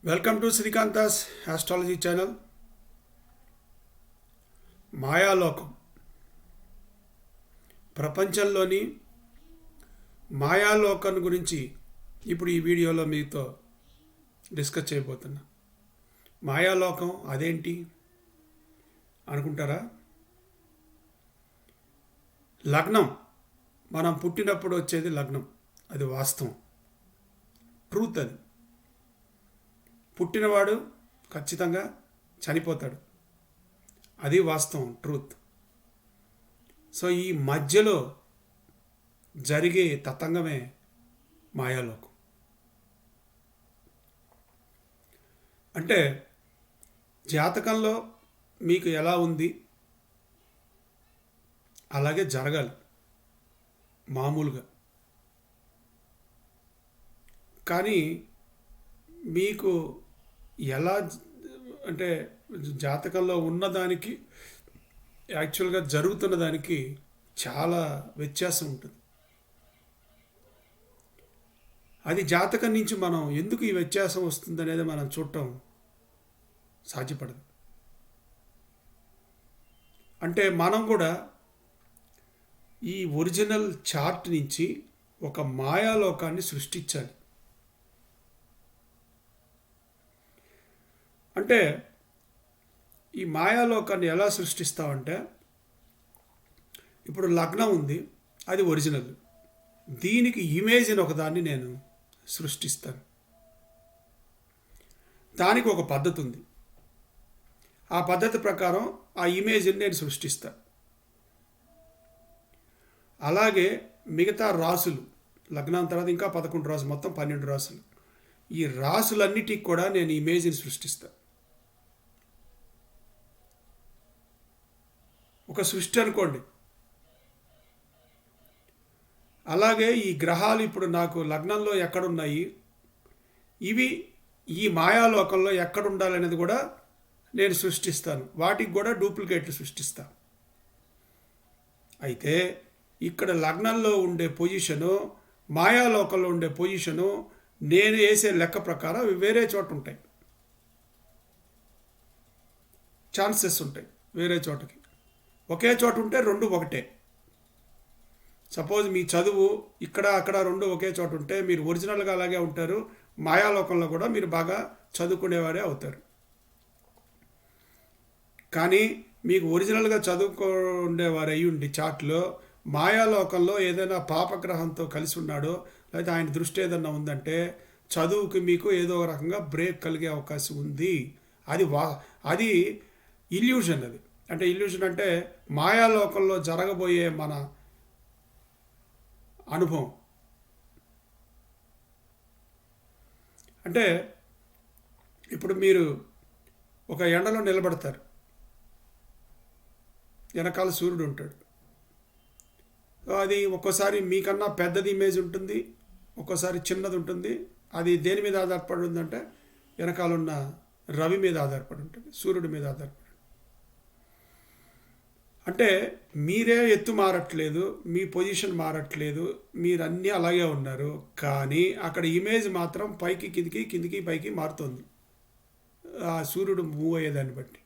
Welcome to Srikanth's astrology channel. మాయాలోకం ప్రపంచంలోని మాయాలోకం గురించి ఇప్పుడు ఈ వీడియోలో మీతో డిస్కస్ చేయబోతున్నా. మాయాలోకం అదేంటి అనుకుంటారా? లగ్నం, మనం పుట్టినప్పుడు వచ్చేది లగ్నం, అది వాస్తవం, ట్రూత్. అది పుట్టినవాడు ఖచ్చితంగా చనిపోతాడు, అది వాస్తవం, ట్రూత్. సో ఈ మధ్యలో జరిగే తతంగమే మాయాలోకం. అంటే జాతకంలో మీకు ఎలా ఉంది అలాగే జరగాలి మామూలుగా. కానీ మీకు ఎలా అంటే జాతకంలో ఉన్నదానికి యాక్చువల్గా జరుగుతున్న దానికి చాలా వ్యత్యాసం ఉంటుంది. అది జాతకం నుంచి మనం ఎందుకు ఈ వ్యత్యాసం వస్తుంది అనేది మనం చూడటం సాధ్యపడదు. అంటే మనం కూడా ఈ ఒరిజినల్ చార్ట్ నుంచి ఒక మాయాలోకాన్ని సృష్టించాలి. అంటే ఈ మాయాలోకాన్ని ఎలా సృష్టిస్తామంటే, ఇప్పుడు లగ్నం ఉంది, అది ఒరిజినల్, దీనికి ఇమేజ్ అని ఒకదాన్ని నేను సృష్టిస్తాను. దానికి ఒక పద్ధతి ఉంది, ఆ పద్ధతి ప్రకారం ఆ ఇమేజ్ని నేను సృష్టిస్తాను. అలాగే మిగతా రాసులు, లగ్నం తర్వాత ఇంకా 11 రాసులు, మొత్తం 12 రాసులు, ఈ రాసులన్నిటికి కూడా నేను ఇమేజ్ని సృష్టిస్తాను. ఒక సృష్టి అనుకోండి. అలాగే ఈ గ్రహాలు ఇప్పుడు నాకు లగ్నంలో ఎక్కడున్నాయి, ఇవి ఈ మాయాలోకంలో ఎక్కడుండాలనేది కూడా నేను సృష్టిస్తాను. వాటికి కూడా డూప్లికేట్లు సృష్టిస్తాను. అయితే ఇక్కడ లగ్నంలో ఉండే పొజిషను, మాయాలోకంలో ఉండే పొజిషను నేను వేసే లెక్క ప్రకారం వేరే చోట ఉంటాయి, ఛాన్సెస్ ఉంటాయి వేరే చోటకి. ఒకే చోట ఉంటే రెండు ఒకటే. సపోజ్ మీ చదువు ఇక్కడ అక్కడ రెండు ఒకే చోట ఉంటే మీరు ఒరిజినల్గా అలాగే ఉంటారు, మాయాలోకంలో కూడా మీరు బాగా చదువుకునేవారే అవుతారు. కానీ మీకు ఒరిజినల్గా చదువుకునేవారు అయ్యి ఉండి చాట్లో మాయాలోకంలో ఏదైనా పాపగ్రహంతో కలిసి ఉన్నాడో, లేకపోతే ఆయన దృష్టి ఏదన్నా ఉందంటే చదువుకి మీకు ఏదో ఒక రకంగా బ్రేక్ కలిగే అవకాశం ఉంది. అది ఇల్యూషన్. అది అంటే ఇల్యూషన్ అంటే మాయాలోకంలో జరగబోయే మన అనుభవం. అంటే ఇప్పుడు మీరు ఒక ఎండలో నిలబడతారు, వెనకాల సూర్యుడు ఉంటాడు. అది ఒక్కోసారి మీకన్నా పెద్దది ఇమేజ్ ఉంటుంది, ఒక్కోసారి చిన్నది ఉంటుంది. అది దేని మీద ఆధారపడి ఉందంటే వెనకాల ఉన్న రవి మీద ఆధారపడి ఉంటుంది, సూర్యుడి మీద ఆధారపడి. అంటే మీరే ఎత్తు మారట్లేదు, మీ పొజిషన్ మారట్లేదు, మీరు అన్నీ అలాగే ఉన్నారు. కానీ అక్కడ ఇమేజ్ మాత్రం పైకి కిందికి, కిందికి పైకి మారుతుంది ఆ సూర్యుడు మూవ్ అయ్యేదాన్ని బట్టి.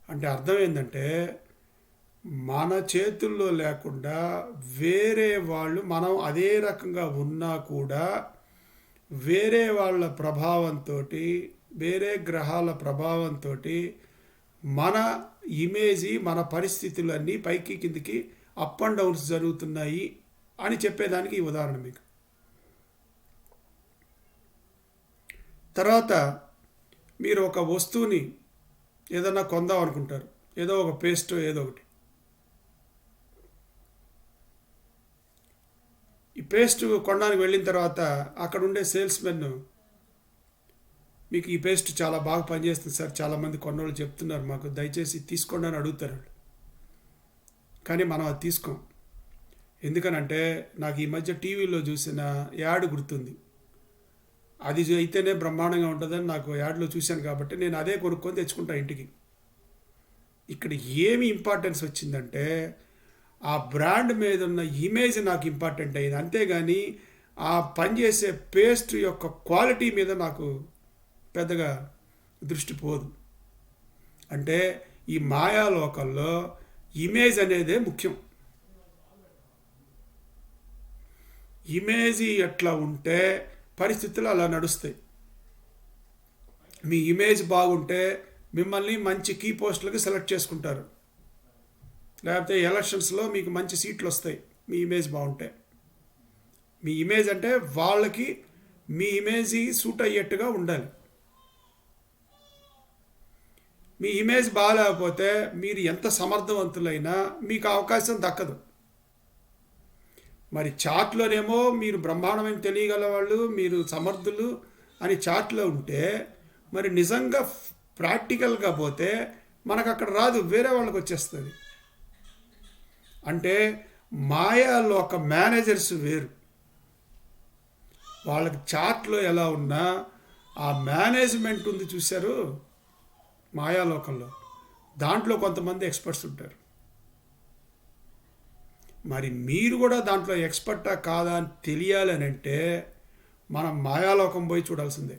అంటే అర్థం ఏంటంటే మన చేతుల్లో లేకుండా వేరే వాళ్ళు, మనం అదే రకంగా ఉన్నా కూడా వేరే వాళ్ళ ప్రభావంతో, వేరే గ్రహాల ప్రభావంతో మన ఇమేజీ, మన పరిస్థితులన్నీ పైకి కిందికి అప్ అండ్ డౌన్స్ జరుగుతున్నాయి అని చెప్పేదానికి ఈ ఉదాహరణ మీకు. తర్వాత మీరు ఒక వస్తువుని ఏదన్నా కొందాం అనుకుంటారు, ఏదో ఒక పేస్ట్ ఏదో ఒకటి. ఈ పేస్ట్ కొనడానికి వెళ్ళిన తర్వాత అక్కడ ఉండే సేల్స్మెన్ మీకు ఈ పేస్ట్ చాలా బాగా పనిచేస్తుంది సార్, చాలామంది కొన్నోళ్ళు చెప్తున్నారు, మాకు దయచేసి తీసుకోండి అని అడుగుతారు. కానీ మనం అది తీసుకోం. ఎందుకనంటే నాకు ఈ మధ్య టీవీలో చూసిన యాడ్ గుర్తుంది, అది అయితేనే బ్రహ్మాండంగా ఉంటుందని నాకు యాడ్లో చూశాను కాబట్టి నేను అదే కొనుక్కొని తెచ్చుకుంటా ఇంటికి. ఇక్కడ ఏమి ఇంపార్టెన్స్ వచ్చిందంటే ఆ బ్రాండ్ మీద ఉన్న ఇమేజ్ నాకు ఇంపార్టెంట్ అయ్యింది. అంతేగాని ఆ పనిచేసే పేస్ట్ యొక్క క్వాలిటీ మీద నాకు పెద్దగా దృష్టి పోదు. అంటే ఈ మాయాలోకంలో ఇమేజ్ అనేదే ముఖ్యం. ఇమేజ్ ఎట్లా ఉంటే పరిస్థితులు అలా నడుస్తాయి. మీ ఇమేజ్ బాగుంటే మిమ్మల్ని మంచి కీ పోస్టులకి సెలెక్ట్ చేసుకుంటారు, లేకపోతే ఎలక్షన్స్లో మీకు మంచి సీట్లు వస్తాయి మీ ఇమేజ్ బాగుంటే. మీ ఇమేజ్ అంటే వాళ్ళకి మీ ఇమేజ్ సూట్ అయ్యేట్టుగా ఉండాలి. మీ ఇమేజ్ బాగాలేకపోతే మీరు ఎంత సమర్థవంతులైనా మీకు అవకాశం దక్కదు. మరి చాట్లోనేమో మీరు బ్రహ్మాండమైన తెలియగల వాళ్ళు, మీరు సమర్థులు అని చాట్లో ఉంటే, మరి నిజంగా ప్రాక్టికల్గా పోతే మనకు అక్కడ రాదు, వేరే వాళ్ళకి వచ్చేస్తుంది. అంటే మాయాలో ఒక మేనేజర్స్ వేరు. వాళ్ళకి చాట్లో ఎలా ఉన్నా ఆ మేనేజ్మెంట్ ఉంది చూశారు మాయాలోకంలో, దాంట్లో కొంతమంది ఎక్స్పర్ట్స్ ఉంటారు. మరి మీరు కూడా దాంట్లో ఎక్స్పర్టా కాదా అని తెలియాలని అంటే మనం మాయాలోకం పోయి చూడాల్సిందే.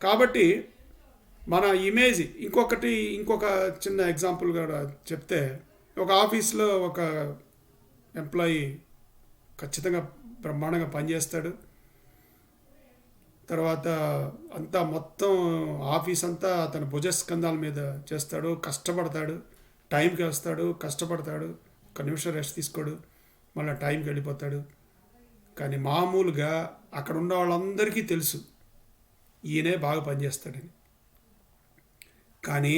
కాబట్టి మన ఇమేజ్ ఇంకొక చిన్న ఎగ్జాంపుల్ కూడా చెప్తే, ఒక ఆఫీస్లో ఒక ఎంప్లాయీ ఖచ్చితంగా బ్రహ్మాండంగా పనిచేస్తాడు. తర్వాత అంతా మొత్తం ఆఫీస్ అంతా అతని భుజస్కంధాల మీద చేస్తాడు, కష్టపడతాడు, టైంకి వస్తాడు, కష్టపడతాడు, ఒక నిమిషం రెస్ట్ తీసుకోడు, మళ్ళీ టైంకి వెళ్ళిపోతాడు. కానీ మామూలుగా అక్కడ ఉన్న వాళ్ళందరికీ తెలుసు ఈయనే బాగా పనిచేస్తాడని. కానీ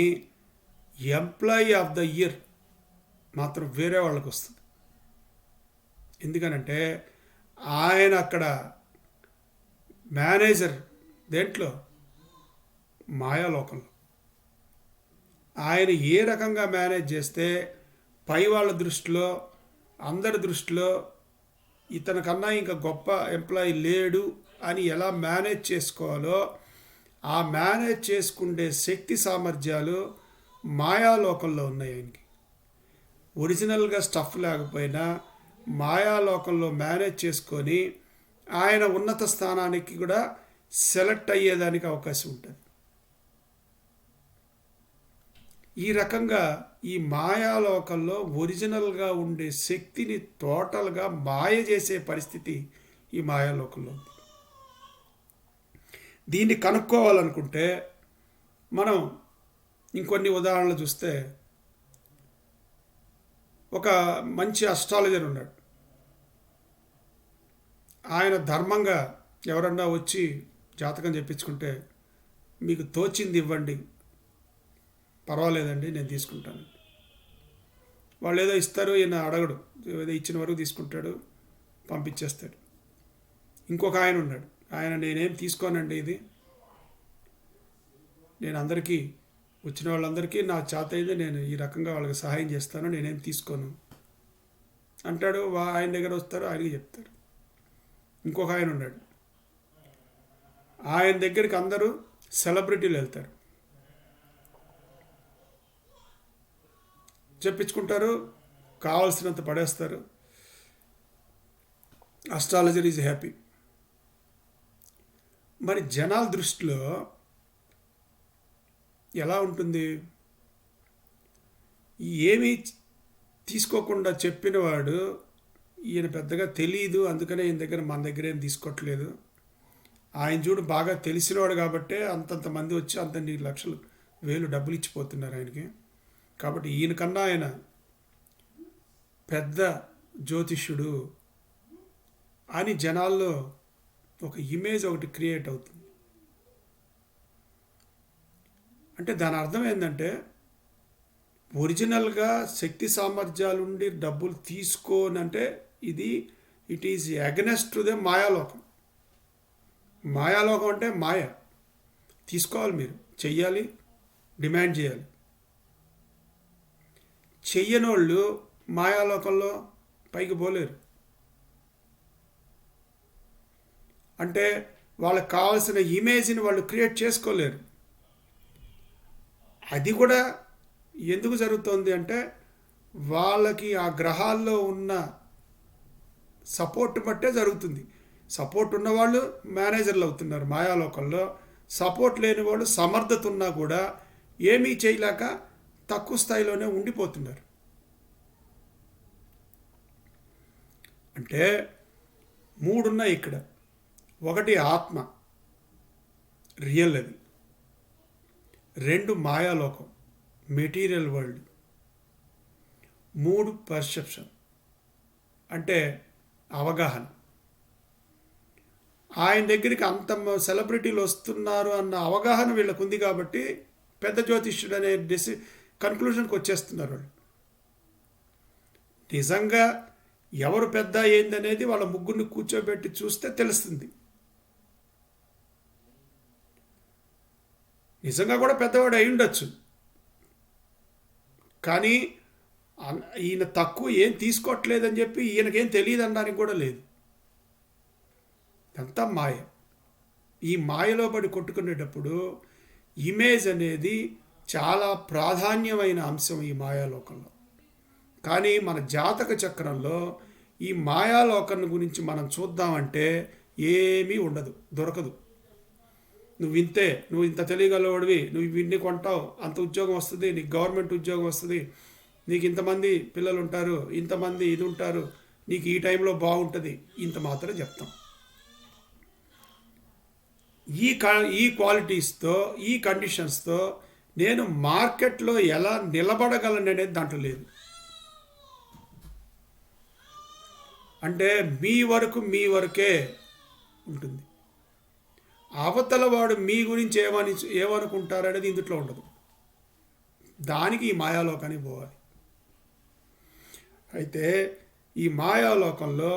ఎంప్లాయీ ఆఫ్ ద ఇయర్ మాత్రం వేరే వాళ్ళకి వస్తుంది. ఎందుకనంటే ఆయన అక్కడ మేనేజర్, దేంట్లో? మాయాలోకంలో. ఆయన ఏ రకంగా మేనేజ్ చేస్తే పై వాళ్ళ దృష్టిలో, అందరి దృష్టిలో ఇతనికన్నా ఇంకా గొప్ప ఎంప్లాయీ లేడు అని ఎలా మేనేజ్ చేసుకోవాలో, ఆ మేనేజ్ చేసుకునే శక్తి సామర్థ్యాలు మాయాలోకంలో ఉన్నాయి ఆయనకి. ఒరిజినల్గా స్టఫ్ లేకపోయినా మాయాలోకంలో మేనేజ్ చేసుకొని ఆయన ఉన్నత స్థానానికి కూడా సెలెక్ట్ అయ్యేదానికి అవకాశం ఉంటుంది. ఈ రకంగా ఈ మాయాలోకంలో ఒరిజినల్గా ఉండే శక్తిని టోటల్గా మాయ చేసే పరిస్థితి ఈ మాయాలోకంలో ఉంది. దీన్ని కనుక్కోవాలనుకుంటే మనం ఇంకొన్ని ఉదాహరణలు చూస్తే, ఒక మంచి అస్ట్రాలజర్ ఉన్నాడు. ఆయన ధర్మంగా ఎవరన్నా వచ్చి జాతకం చెప్పించుకుంటే, మీకు తోచింది ఇవ్వండి, పర్వాలేదండి నేను తీసుకుంటాను. వాళ్ళు ఏదో ఇస్తారు, ఈయన అడగడు, ఏదో ఇచ్చిన వరకు తీసుకుంటాడు, పంపించేస్తాడు. ఇంకొక ఆయన ఉన్నాడు, ఆయన నేనేం తీసుకోనండి, ఇది నేను అందరికీ వచ్చిన వాళ్ళందరికీ నా చేత అయితే నేను ఈ రకంగా వాళ్ళకి సహాయం చేస్తాను, నేనేం తీసుకోను అంటాడు. ఆయన దగ్గర వస్తారు, ఆయనకి చెప్తారు. ఇంకొక ఆయన ఉన్నాడు, ఆయన దగ్గరికి అందరూ సెలబ్రిటీలు వెళ్తారు, చెప్పించుకుంటారు, కావాల్సినంత పడేస్తారు. Astrologer is happy. మరి జనాల దృష్టిలో ఎలా ఉంటుంది? ఏమీ తీసుకోకుండా చెప్పినవాడు ఈయన పెద్దగా తెలియదు, అందుకనే ఈయన దగ్గర మన దగ్గర ఏం తీసుకోవట్లేదు, ఆయన చూడు బాగా తెలిసినవాడు కాబట్టే అంతంత మంది వచ్చి అంతన్ని లక్షలు వేలు డబ్బులు ఇచ్చిపోతున్నారు ఆయనకి, కాబట్టి ఈయనకన్నా ఆయన పెద్ద జ్యోతిష్యుడు అని జనాల్లో ఒక ఇమేజ్ ఒకటి క్రియేట్ అవుతుంది. అంటే దాని అర్థం ఏంటంటే, ఒరిజినల్గా శక్తి సామర్థ్యాలుండి డబ్బులు తీసుకోనంటే it is against to the మాయాలోకం. మాయాలోకం అంటే మాయ. తీసుకోవాలి, మీరు చెయ్యాలి, డిమాండ్ చేయాలి. చెయ్యనోళ్ళు మాయాలోకంలో పైకి పోలేరు. అంటే వాళ్ళకి కావాల్సిన ఇమేజ్ని వాళ్ళు క్రియేట్ చేసుకోలేరు. అది కూడా ఎందుకు జరుగుతుంది అంటే, వాళ్ళకి ఆ గ్రహాల్లో ఉన్న సపోర్ట్ బట్టే జరుగుతుంది. సపోర్ట్ ఉన్నవాళ్ళు మేనేజర్లు అవుతున్నారు మాయాలోకంలో. సపోర్ట్ లేని వాళ్ళు సమర్థత ఉన్నా కూడా ఏమీ చేయలేక తక్కువ స్థాయిలోనే ఉండిపోతున్నారు. అంటే మూడున్నాయి ఇక్కడ. ఒకటి ఆత్మ, రియల్ అది. రెండు మాయాలోకం, మెటీరియల్ వరల్డ్. మూడు పర్సెప్షన్, అంటే అవగాహన. ఆయన దగ్గరికి అంత సెలబ్రిటీలు వస్తున్నారు అన్న అవగాహన వీళ్ళకు ఉంది కాబట్టి పెద్ద జ్యోతిష్యుడు అనే కన్క్లూషన్కి వచ్చేస్తున్నారు వాళ్ళు. నిజంగా ఎవరు పెద్ద ఏందనేది వాళ్ళ ముగ్గురిని కూర్చోబెట్టి చూస్తే తెలుస్తుంది. నిజంగా కూడా పెద్దవాడు అయి ఉండొచ్చు, కానీ ఈయన తక్కువ ఏం తీసుకోవట్లేదని చెప్పి ఈయనకేం తెలియదు అనడానికి కూడా లేదు. అంతా మాయ. ఈ మాయలో పడి కొట్టుకునేటప్పుడు ఇమేజ్ అనేది చాలా ప్రాధాన్యమైన అంశం ఈ మాయాలోకంలో. కానీ మన జాతక చక్రంలో ఈ మాయాలోకం గురించి మనం చూద్దామంటే ఏమీ ఉండదు, దొరకదు. నువ్వు ఇంత తెలియగలవాడివి, నువ్వు ఇన్ని కొంటావు, అంత ఉద్యోగం వస్తుంది, నీకు గవర్నమెంట్ ఉద్యోగం వస్తుంది, నీకు ఇంతమంది పిల్లలు ఉంటారు, ఇంతమంది ఇది ఉంటారు, నీకు ఈ టైంలో బాగుంటుంది, ఇంత మాత్రం చెప్తాం. ఈ క్వాలిటీస్తో, ఈ కండిషన్స్తో నేను మార్కెట్లో ఎలా నిలబడగలను అనేది దాంట్లో లేదు. అంటే మీ వరకే ఉంటుంది. అవతల వాడు మీ గురించి ఏమనుకుంటారు అనేది ఇందులో ఉండదు. దానికి ఈ మాయాలోకానికి పోవాలి. అయితే ఈ మాయాలోకంలో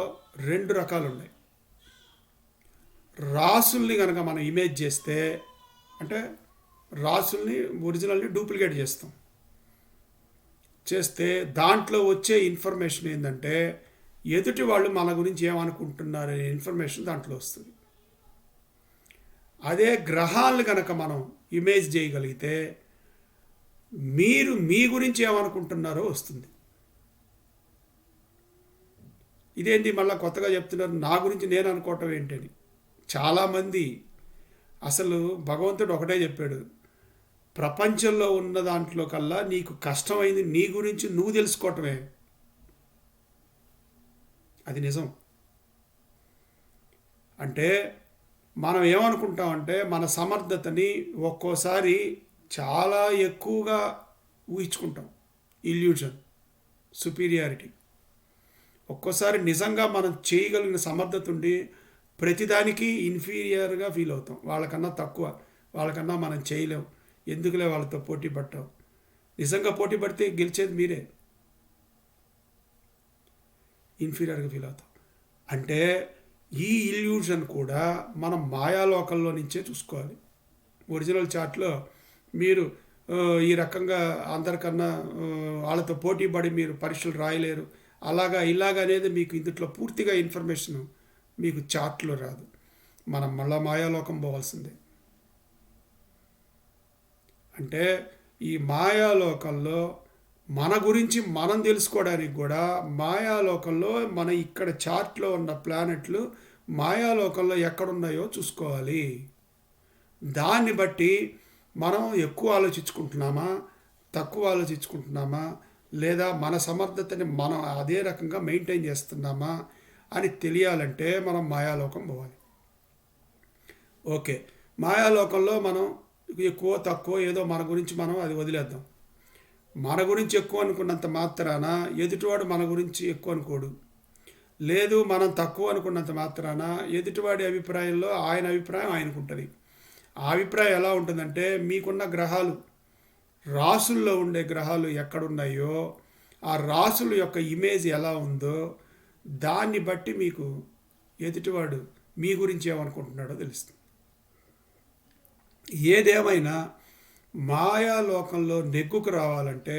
రెండు రకాలు ఉన్నాయి. రాసుల్ని కనుక మనం ఇమేజ్ చేస్తే, అంటే రాసుల్ని ఒరిజినల్ని డూప్లికేట్ చేస్తే దాంట్లో వచ్చే ఇన్ఫర్మేషన్ ఏంటంటే ఎదుటి వాళ్ళు మన గురించి ఏమనుకుంటున్నారనే ఇన్ఫర్మేషన్ దాంట్లో వస్తుంది. అదే గ్రహాలను కనుక మనం ఇమేజ్ చేయగలిగితే మీరు మీ గురించి ఏమనుకుంటున్నారో వస్తుంది. ఇదేంటి మళ్ళీ కొత్తగా చెప్తున్నారు, నా గురించి నేను అనుకోవటం ఏంటని. చాలామంది అసలు భగవంతుడు ఒకటే చెప్పాడు, ప్రపంచంలో ఉన్న దాంట్లో కల్లా నీకు కష్టమైంది నీ గురించి నువ్వు తెలుసుకోవటమే. అది నిజం. అంటే మనం ఏమనుకుంటామంటే మన సమర్థతని ఒక్కోసారి చాలా ఎక్కువగా ఊహించుకుంటాం. Illusion, superiority. ఒక్కోసారి నిజంగా మనం చేయగలిగిన సమర్థత ఉండి ప్రతిదానికి ఇన్ఫీరియర్గా ఫీల్ అవుతాం. వాళ్ళకన్నా తక్కువ, వాళ్ళకన్నా మనం చేయలేం, ఎందుకులే వాళ్ళతో పోటీ పట్టాం. నిజంగా పోటీ పడితే గెలిచేది మీరే. ఇన్ఫీరియర్గా ఫీల్ అవుతాం. అంటే ఈ ఇల్యూజన్ కూడా మనం మాయాలోకంలో నుంచే చూసుకోవాలి. ఒరిజినల్ చార్ట్లో మీరు ఈ రకంగా అందరికన్నా వాళ్ళతో పోటీ పడి మీరు పరీక్షలు రాయలేరు, ఇలాగ అనేది మీకు ఇందులో పూర్తిగా ఇన్ఫర్మేషన్ మీకు చార్ట్లో రాదు. మనం మళ్ళా మాయాలోకం పోవాల్సిందే. అంటే ఈ మాయాలోకంలో మన గురించి మనం తెలుసుకోవడానికి కూడా మాయాలోకంలో మన ఇక్కడ చార్ట్లో ఉన్న ప్లానెట్లు మాయాలోకంలో ఎక్కడున్నాయో చూసుకోవాలి. దాన్ని బట్టి మనం ఎక్కువ ఆలోచించుకుంటున్నామా, తక్కువ ఆలోచించుకుంటున్నామా, లేదా మన సమర్థతని మనం అదే రకంగా మెయింటైన్ చేస్తున్నామా అని తెలియాలంటే మనం మాయాలోకం పోవాలి. ఓకే, మాయాలోకంలో మనం ఎక్కువ తక్కువ ఏదో మన గురించి మనం అది వదిలేద్దాం. మన గురించి ఎక్కువ అనుకున్నంత మాత్రాన ఎదుటివాడు మన గురించి ఎక్కువ అనుకోడు. లేదు, మనం తక్కువ అనుకున్నంత మాత్రాన ఎదుటివాడి అభిప్రాయంలో ఆయన అభిప్రాయం ఆయనకు ఉంటుంది. ఆ అభిప్రాయం ఎలా ఉంటుందంటే మీకున్న గ్రహాలు, రాసుల్లో ఉండే గ్రహాలు ఎక్కడున్నాయో ఆ రాసుల యొక్క ఇమేజ్ ఎలా ఉందో దాన్ని బట్టి మీకు ఎదుటివాడు మీ గురించి ఏమనుకుంటున్నాడో తెలుస్తుంది. ఏదేమైనా మాయాలోకంలో నెగ్గుకు రావాలంటే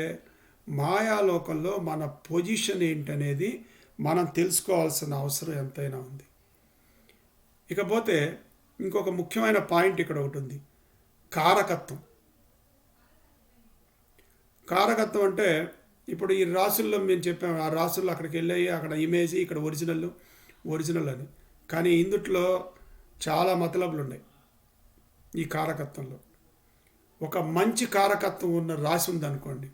మాయాలోకంలో మన పొజిషన్ ఏంటనేది మనం తెలుసుకోవాల్సిన అవసరం ఎంతైనా ఉంది. ఇకపోతే ఇంకొక ముఖ్యమైన పాయింట్ ఇక్కడ ఒకటి ఉంది, కారకత్వం. కారకత్వం అంటే ఇప్పుడు ఈ రాసుల్లో మేము చెప్పాము, ఆ రాసుల్లో అక్కడికి వెళ్ళాయి, అక్కడ ఇమేజ్, ఇక్కడ ఒరిజినల్ అని. కానీ ఇందుట్లో చాలా మతలబులు ఉన్నాయి ఈ కారకత్వంలో. ఒక మంచి కారకత్వం ఉన్న రాసి ఉందనుకోండి,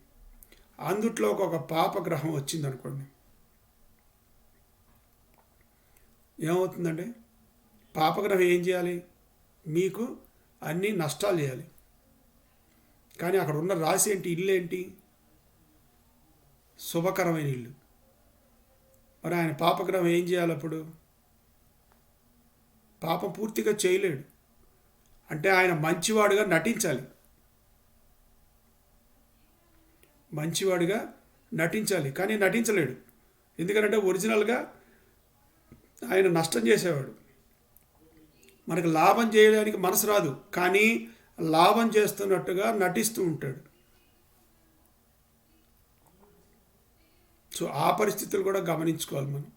అందుట్లో ఒక పాపగ్రహం వచ్చిందనుకోండి, ఏమవుతుందండి? పాపగ్రహం ఏం చేయాలి? మీకు అన్నీ నష్టాలు చేయాలి. కానీ అక్కడ ఉన్న రాశి ఏంటి? ఇల్లు ఏంటి? శుభకరమైన ఇల్లు. మరి ఆయన పాపగ్రహం ఏం చేయాలి అప్పుడు? పాపం పూర్తిగా చేయలేడు. అంటే ఆయన మంచివాడుగా నటించాలి. మంచివాడిగా నటించాలి, కానీ నటించలేడు. ఎందుకంటే ఒరిజినల్గా ఆయన నష్టం చేసేవాడు. మనకు లాభం చేయడానికి మనసు రాదు, కానీ లాభం చేస్తున్నట్టుగా నటిస్తూ ఉంటాడు. సో ఆ పరిస్థితులు కూడా గమనించుకోవాలి మనం.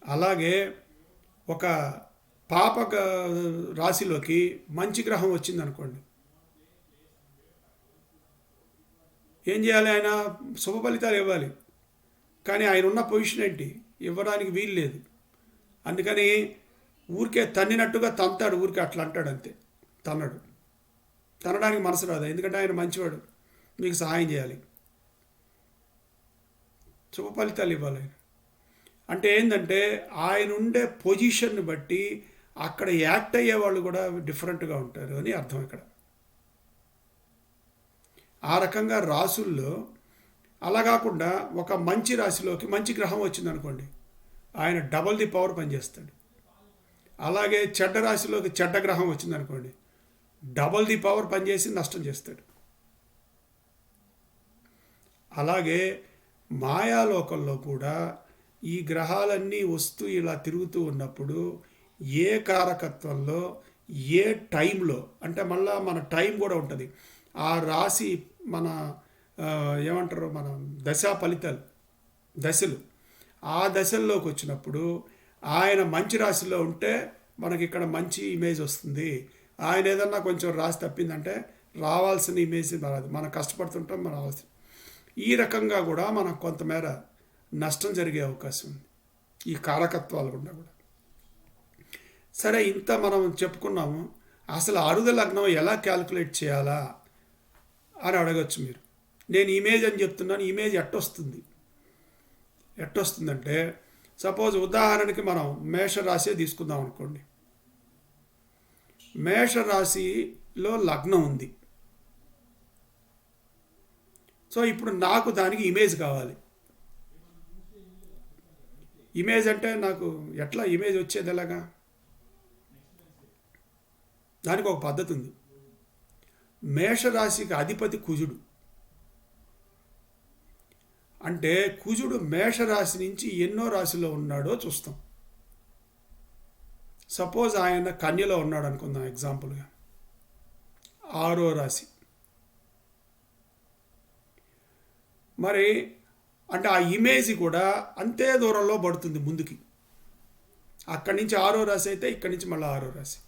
అలాగే ఒక పాప రాశిలోకి మంచి గ్రహం వచ్చిందనుకోండి, ఏం చేయాలి? ఆయన శుభ ఫలితాలు ఇవ్వాలి. కానీ ఆయన ఉన్న పొజిషన్ ఏంటి? ఇవ్వడానికి వీలు లేదు. అందుకని ఊరికే తన్నినట్టుగా తంతాడు, ఊరికే అట్లా అంటాడు అంతే. తనడానికి మనసు రాదు, ఎందుకంటే ఆయన మంచివాడు, మీకు సహాయం చేయాలి, శుభ ఫలితాలు ఇవ్వాలి ఆయన. అంటే ఏంటంటే ఆయన ఉండే పొజిషన్ని బట్టి అక్కడ యాక్ట్ అయ్యే వాళ్ళు కూడా డిఫరెంట్గా ఉంటారు అని అర్థం ఇక్కడ. ఆ రకంగా రాసుల్లో అలా కాకుండా ఒక మంచి రాశిలోకి మంచి గ్రహం వచ్చిందనుకోండి, ఆయన డబల్ ది పవర్ పనిచేస్తాడు. అలాగే చెడ్డ రాశిలోకి చెడ్డ గ్రహం వచ్చిందనుకోండి, డబల్ ది పవర్ పనిచేసి నష్టం చేస్తాడు. అలాగే మాయాలోకంలో కూడా ఈ గ్రహాలన్నీ వస్తూ ఇలా తిరుగుతూ ఉన్నప్పుడు ఏ కారకత్వంలో ఏ టైంలో, అంటే మళ్ళీ మన టైం కూడా ఉంటుంది. ఆ రాశి మన ఏమంటారు, మన దశా ఫలితాలు, దశలు, ఆ దశల్లోకి వచ్చినప్పుడు ఆయన మంచి రాశిలో ఉంటే మనకి ఇక్కడ మంచి ఇమేజ్ వస్తుంది. ఆయన ఏదన్నా కొంచెం రాసి తప్పిందంటే రావాల్సిన ఇమేజ్ రాదు. మనం కష్టపడుతుంటాం, మనం రావాల్సిన. ఈ రకంగా కూడా మనకు కొంతమేర నష్టం జరిగే అవకాశం ఉంది ఈ కారకత్వాలు గుండా కూడా. సరే, ఇంత మనం చెప్పుకున్నాము. అసలు అరుద లగ్నం ఎలా క్యాలిక్యులేట్ చేయాలా అని అడగచ్చు మీరు. నేను ఇమేజ్ అని చెప్తున్నాను, ఇమేజ్ ఎట్టొస్తుందంటే సపోజ్ ఉదాహరణకి మనం మేషరాశి తీసుకుందాం అనుకోండి. మేషరాశిలో లగ్నం ఉంది. సో ఇప్పుడు నాకు దానికి ఇమేజ్ కావాలి. ఇమేజ్ అంటే నాకు ఎట్లా ఇమేజ్ వచ్చేది ఎలాగా? దానికి ఒక పద్ధతి ఉంది. మేషరాశికి అధిపతి కుజుడు. అంటే కుజుడు మేషరాశి నుంచి ఎన్నో రాశిలో ఉన్నాడో చూస్తాం. సపోజ్ ఆయన కన్యలో ఉన్నాడు అనుకుందాం ఎగ్జాంపుల్గా, 6వ రాశి. మరి అంటే ఆ ఇమేజ్ కూడా అంతే దూరంలో పడుతుంది ముందుకి. అక్కడి నుంచి 6వ రాశి అయితే ఇక్కడి నుంచి మళ్ళీ 6వ రాశి.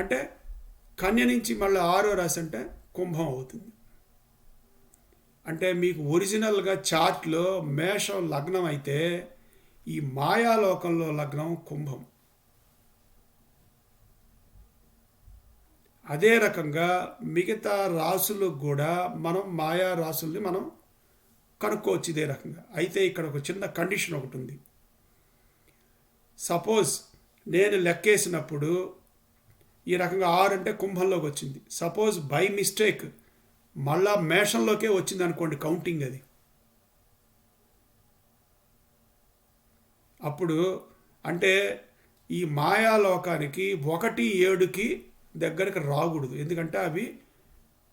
అంటే కన్య నుంచి మళ్ళీ 6వ రాశి అంటే కుంభం అవుతుంది. అంటే మీకు ఒరిజినల్గా చార్ట్లో మేషం లగ్నం అయితే ఈ మాయాలోకంలో లగ్నం కుంభం. అదే రకంగా మిగతా రాసులకు కూడా మనం మాయా రాసుల్ని మనం కనుక్కోవచ్చు ఇదే రకంగా. అయితే ఇక్కడ ఒక చిన్న కండిషన్ ఒకటి ఉంది. సపోజ్ నేను లెక్కేసినప్పుడు ఈ రకంగా 6 అంటే కుంభంలోకి వచ్చింది. సపోజ్ బై మిస్టేక్ మళ్ళా మేషంలోకే వచ్చింది అనుకోండి కౌంటింగ్ అది. అప్పుడు అంటే ఈ మాయాలోకానికి 1, 7కి దగ్గరికి రాకూడదు. ఎందుకంటే అవి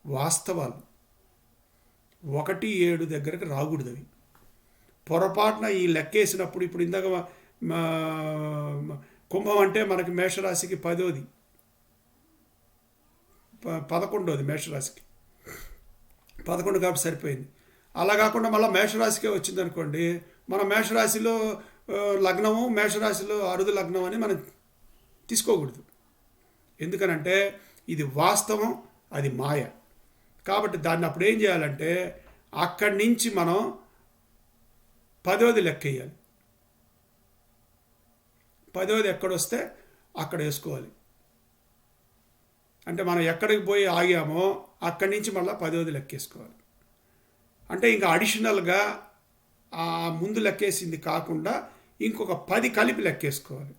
వాస్తవాలు. 1, 7 దగ్గరికి రాకూడదు అవి. పొరపాటున ఈ లెక్కేసినప్పుడు ఇప్పుడు ఇందాక కుంభం అంటే మనకి మేషరాశికి 10వ, 11వ మేషరాశికి 11 కాబట్టి సరిపోయింది. అలా కాకుండా మళ్ళీ మేషరాశికే వచ్చింది అనుకోండి, మన మేషరాశిలో లగ్నము, మేషరాశిలో అరుదు లగ్నం అని మనం తీసుకోకూడదు. ఎందుకనంటే ఇది వాస్తవం, అది మాయ. కాబట్టి దాన్ని అప్పుడు ఏం చేయాలంటే అక్కడి నుంచి మనం 10వ లెక్కేయాలి. 10వది ఎక్కడొస్తే అక్కడ వేసుకోవాలి. అంటే మనం ఎక్కడికి పోయి ఆగామో అక్కడి నుంచి మళ్ళీ 10వది లెక్కేసుకోవాలి. అంటే ఇంకా అడిషనల్గా ఆ ముందు లెక్కేసింది కాకుండా ఇంకొక 10 కలిపి లెక్కేసుకోవాలి.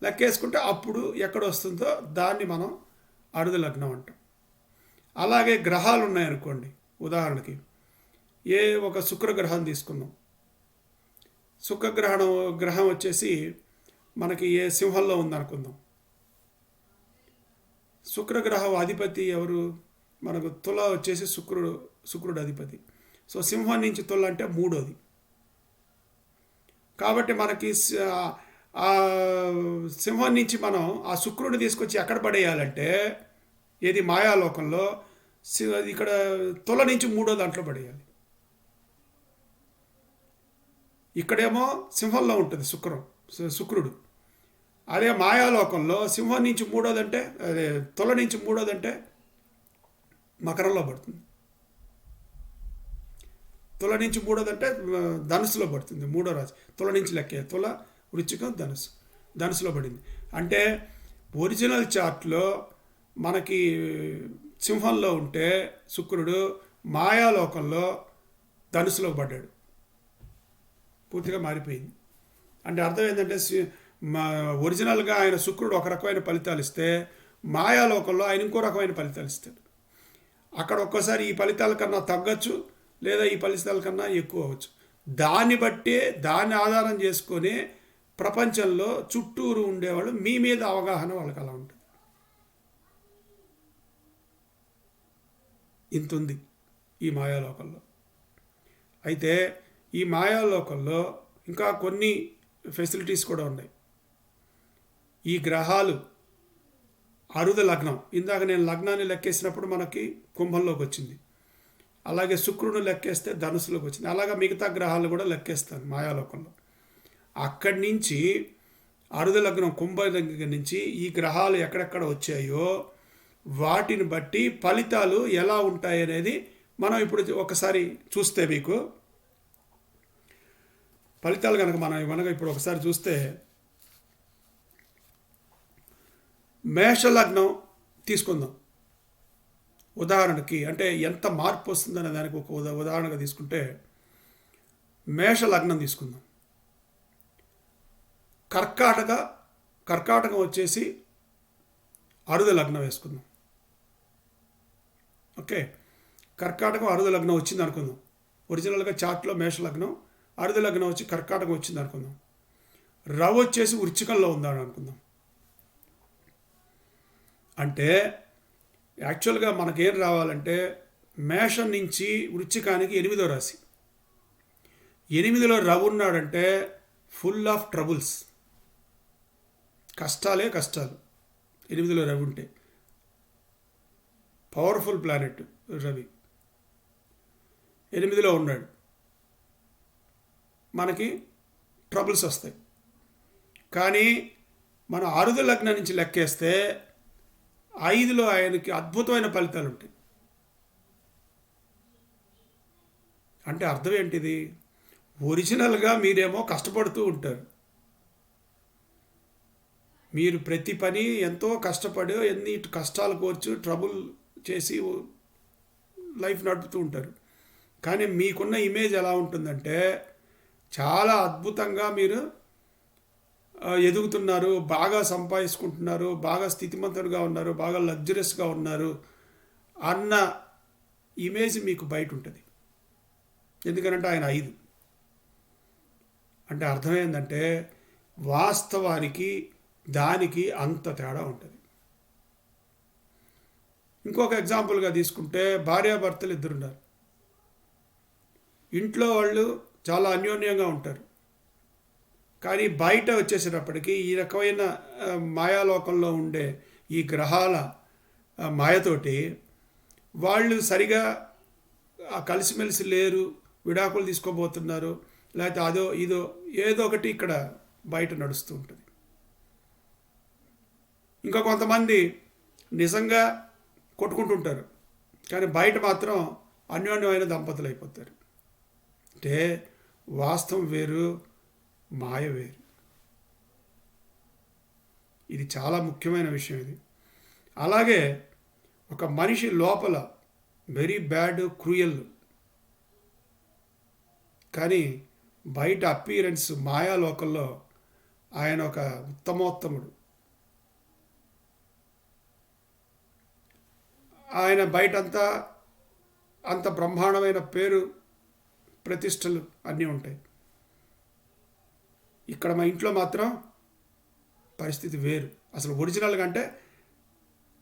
లెక్కేసుకుంటే అప్పుడు ఎక్కడ వస్తుందో దాన్ని మనం అరుదు లగ్నం అంటాం. అలాగే గ్రహాలు ఉన్నాయనుకోండి, ఉదాహరణకి ఒక శుక్రగ్రహం తీసుకున్నాం. గ్రహం వచ్చేసి మనకి సింహంలో ఉందనుకుందాం. శుక్రగ్రహం అధిపతి ఎవరు? మనకు తుల వచ్చేసి శుక్రుడు అధిపతి. సో సింహం నుంచి తుల అంటే 3వది. కాబట్టి మనకి ఆ సింహం నుంచి మనం ఆ శుక్రుడిని తీసుకొచ్చి ఎక్కడ పడేయాలంటే ఏది మాయాలోకంలో ఇక్కడ తుల నుంచి 3వ దాంట్లో పడేయాలి. ఇక్కడేమో సింహంలో ఉంటుంది శుక్రుడు. అదే మాయాలోకంలో సింహం నుంచి 3వదంటే అదే తుల నుంచి 3వదంటే మకరంలో పడుతుంది. తుల నుంచి 3వదంటే ధనుసులో పడుతుంది. 3వ రాశి తుల నుంచి లెక్కే. తుల, వృశ్చికం, ధనుసులో పడింది. అంటే ఒరిజినల్ చార్ట్లో మనకి సింహంలో ఉంటే శుక్రుడు మాయాలోకంలో ధనుసులో పడ్డాడు. పూర్తిగా మారిపోయింది. అంటే అర్థం ఏంటంటే ఒరిజినల్గా ఆయన శుక్రుడు ఒక రకమైన ఫలితాలు ఇస్తే మాయాలోకంలో ఆయన ఇంకో రకమైన ఫలితాలు ఇస్తాడు. అక్కడ ఒక్కోసారి ఈ ఫలితాల కన్నా తగ్గచ్చు, లేదా ఈ ఫలితాల కన్నా ఎక్కువ అవ్వచ్చు. దాన్ని బట్టి దాన్ని ఆధారం చేసుకొని ప్రపంచంలో చుట్టూరు ఉండేవాళ్ళు మీ మీద అవగాహన వాళ్ళకి అలా ఉంటుంది. ఇంత ఉంది ఈ మాయాలోకంలో. అయితే ఈ మాయాలోకంలో ఇంకా కొన్ని ఫెసిలిటీస్ కూడా ఉన్నాయి. ఈ గ్రహాలు అరుద లగ్నం, ఇందాక నేను లగ్నాన్ని లెక్కేసినప్పుడు మనకి కుంభంలోకి వచ్చింది. అలాగే శుక్రుడు లెక్కేస్తే ధనుసులోకి వచ్చింది. అలాగే మిగతా గ్రహాలు కూడా లెక్కేస్తాను మాయాలోకంలో. అక్కడి నుంచి అరుద లగ్నం కుంభం దగ్గర నుంచి ఈ గ్రహాలు ఎక్కడెక్కడ వచ్చాయో వాటిని బట్టి ఫలితాలు ఎలా ఉంటాయి అనేది మనం ఇప్పుడు ఒకసారి చూస్తే మీకు ఫలితాలు కనుక మనం ఇప్పుడు ఒకసారి చూస్తే మేషలగ్నం తీసుకుందాం ఉదాహరణకి. అంటే ఎంత మార్పు వస్తుందనే దానికి ఒక ఉదాహరణగా తీసుకుంటే మేషలగ్నం తీసుకుందాం. కర్కాటకం వచ్చేసి అరుద లగ్నం వేసుకుందాం. ఓకే, కర్కాటకం అరుద లగ్నం వచ్చింది అనుకుందాం. ఒరిజినల్గా చార్ట్లో మేషలగ్నం, అరుద లగ్నం వచ్చి కర్కాటకం వచ్చింది అనుకుందాం. రవి వచ్చేసి వృశ్చికంలో ఉందని అనుకుందాం. అంటే యాక్చువల్గా మనకేం రావాలంటే మేషం నుంచి వృశ్చికానికి 8వ రాశి. 8లో రవి ఉన్నాడంటే ఫుల్ ఆఫ్ ట్రబుల్స్, కష్టాలే కష్టాలు. 8లో రవి ఉంటే పవర్ఫుల్ ప్లానెట్ రవి 8లో ఉన్నాడు, మనకి ట్రబుల్స్ వస్తాయి. కానీ మన అరుద లగ్నం నుంచి లెక్కేస్తే 5లో ఆయనకి అద్భుతమైన ఫలితాలు ఉంటాయి. అంటే అర్థం ఏంటిది? ఒరిజినల్గా మీరేమో కష్టపడుతూ ఉంటారు. మీరు ప్రతి పని ఎంతో కష్టపడి ఎన్ని కష్టాలు కోర్చు ట్రబుల్ చేసి లైఫ్ నడుపుతూ ఉంటారు. కానీ మీకున్న ఇమేజ్ ఎలా ఉంటుందంటే చాలా అద్భుతంగా మీరు ఎదుగుతున్నారు, బాగా సంపాదించుకుంటున్నారు, బాగా స్థితిమంతులుగా ఉన్నారు, బాగా లగ్జరియస్గా ఉన్నారు అన్న ఇమేజ్ మీకు బయట ఉంటుంది. ఎందుకనంటే ఆయన 5. అంటే అర్థమైందంటే వాస్తవానికి దానికి అంత తేడా ఉంటుంది. ఇంకొక ఎగ్జాంపుల్గా తీసుకుంటే భార్యాభర్తలు ఇద్దరున్నారు. ఇంట్లో వాళ్ళు చాలా అన్యోన్యంగా ఉంటారు. కానీ బయట వచ్చేసేటప్పటికీ ఈ రకమైన మాయాలోకంలో ఉండే ఈ గ్రహాల మాయతోటి వాళ్ళు సరిగా కలిసిమెలిసి లేరు, విడాకులు తీసుకోబోతున్నారు, లేకపోతే అదో ఇదో ఏదో ఒకటి ఇక్కడ బయట నడుస్తూ ఉంటుంది. ఇంకా కొంతమంది నిజంగా కొట్టుకుంటుంటారు, కానీ బయట మాత్రం అన్యోన్యమైన దంపతులు అయిపోతారు. అంటే వాస్తవం వేరు, మాయ వేరు. ఇది చాలా ముఖ్యమైన విషయం ఇది. అలాగే ఒక మనిషి లోపల వెరీ బ్యాడ్, క్రూయల్, కానీ బయట అపీరెన్స్ మాయాలోకంలో ఆయన ఒక ఉత్తమోత్తముడు. ఆయన బయటంతా అంత బ్రహ్మాండమైన పేరు, ప్రతిష్టలు అన్నీ ఉంటాయి. ఇక్కడ మా ఇంట్లో మాత్రం పరిస్థితి వేరు. అసలు ఒరిజినల్గా అంటే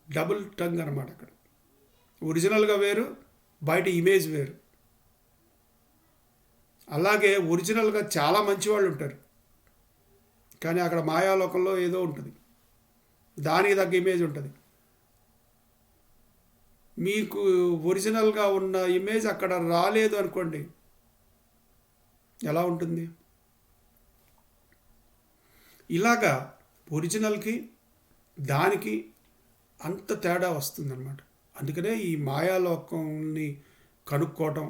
డబుల్ టంగ్ అనమాట. అక్కడ ఒరిజినల్గా వేరు, బయట ఇమేజ్ వేరు. అలాగే ఒరిజినల్గా చాలా మంచి వాళ్ళు ఉంటారు, కానీ అక్కడ మాయాలోకంలో ఏదో ఉంటుంది, దానికి తగ్గ ఇమేజ్ ఉంటుంది. మీకు ఒరిజినల్గా ఉన్న ఇమేజ్ అక్కడ రాలేదు అనుకోండి, ఎలా ఉంటుంది? ఇలాగా ఒరిజినల్కి దానికి అంత తేడా వస్తుందన్నమాట. అందుకనే ఈ మాయాలోకంని కనుక్కోవటం,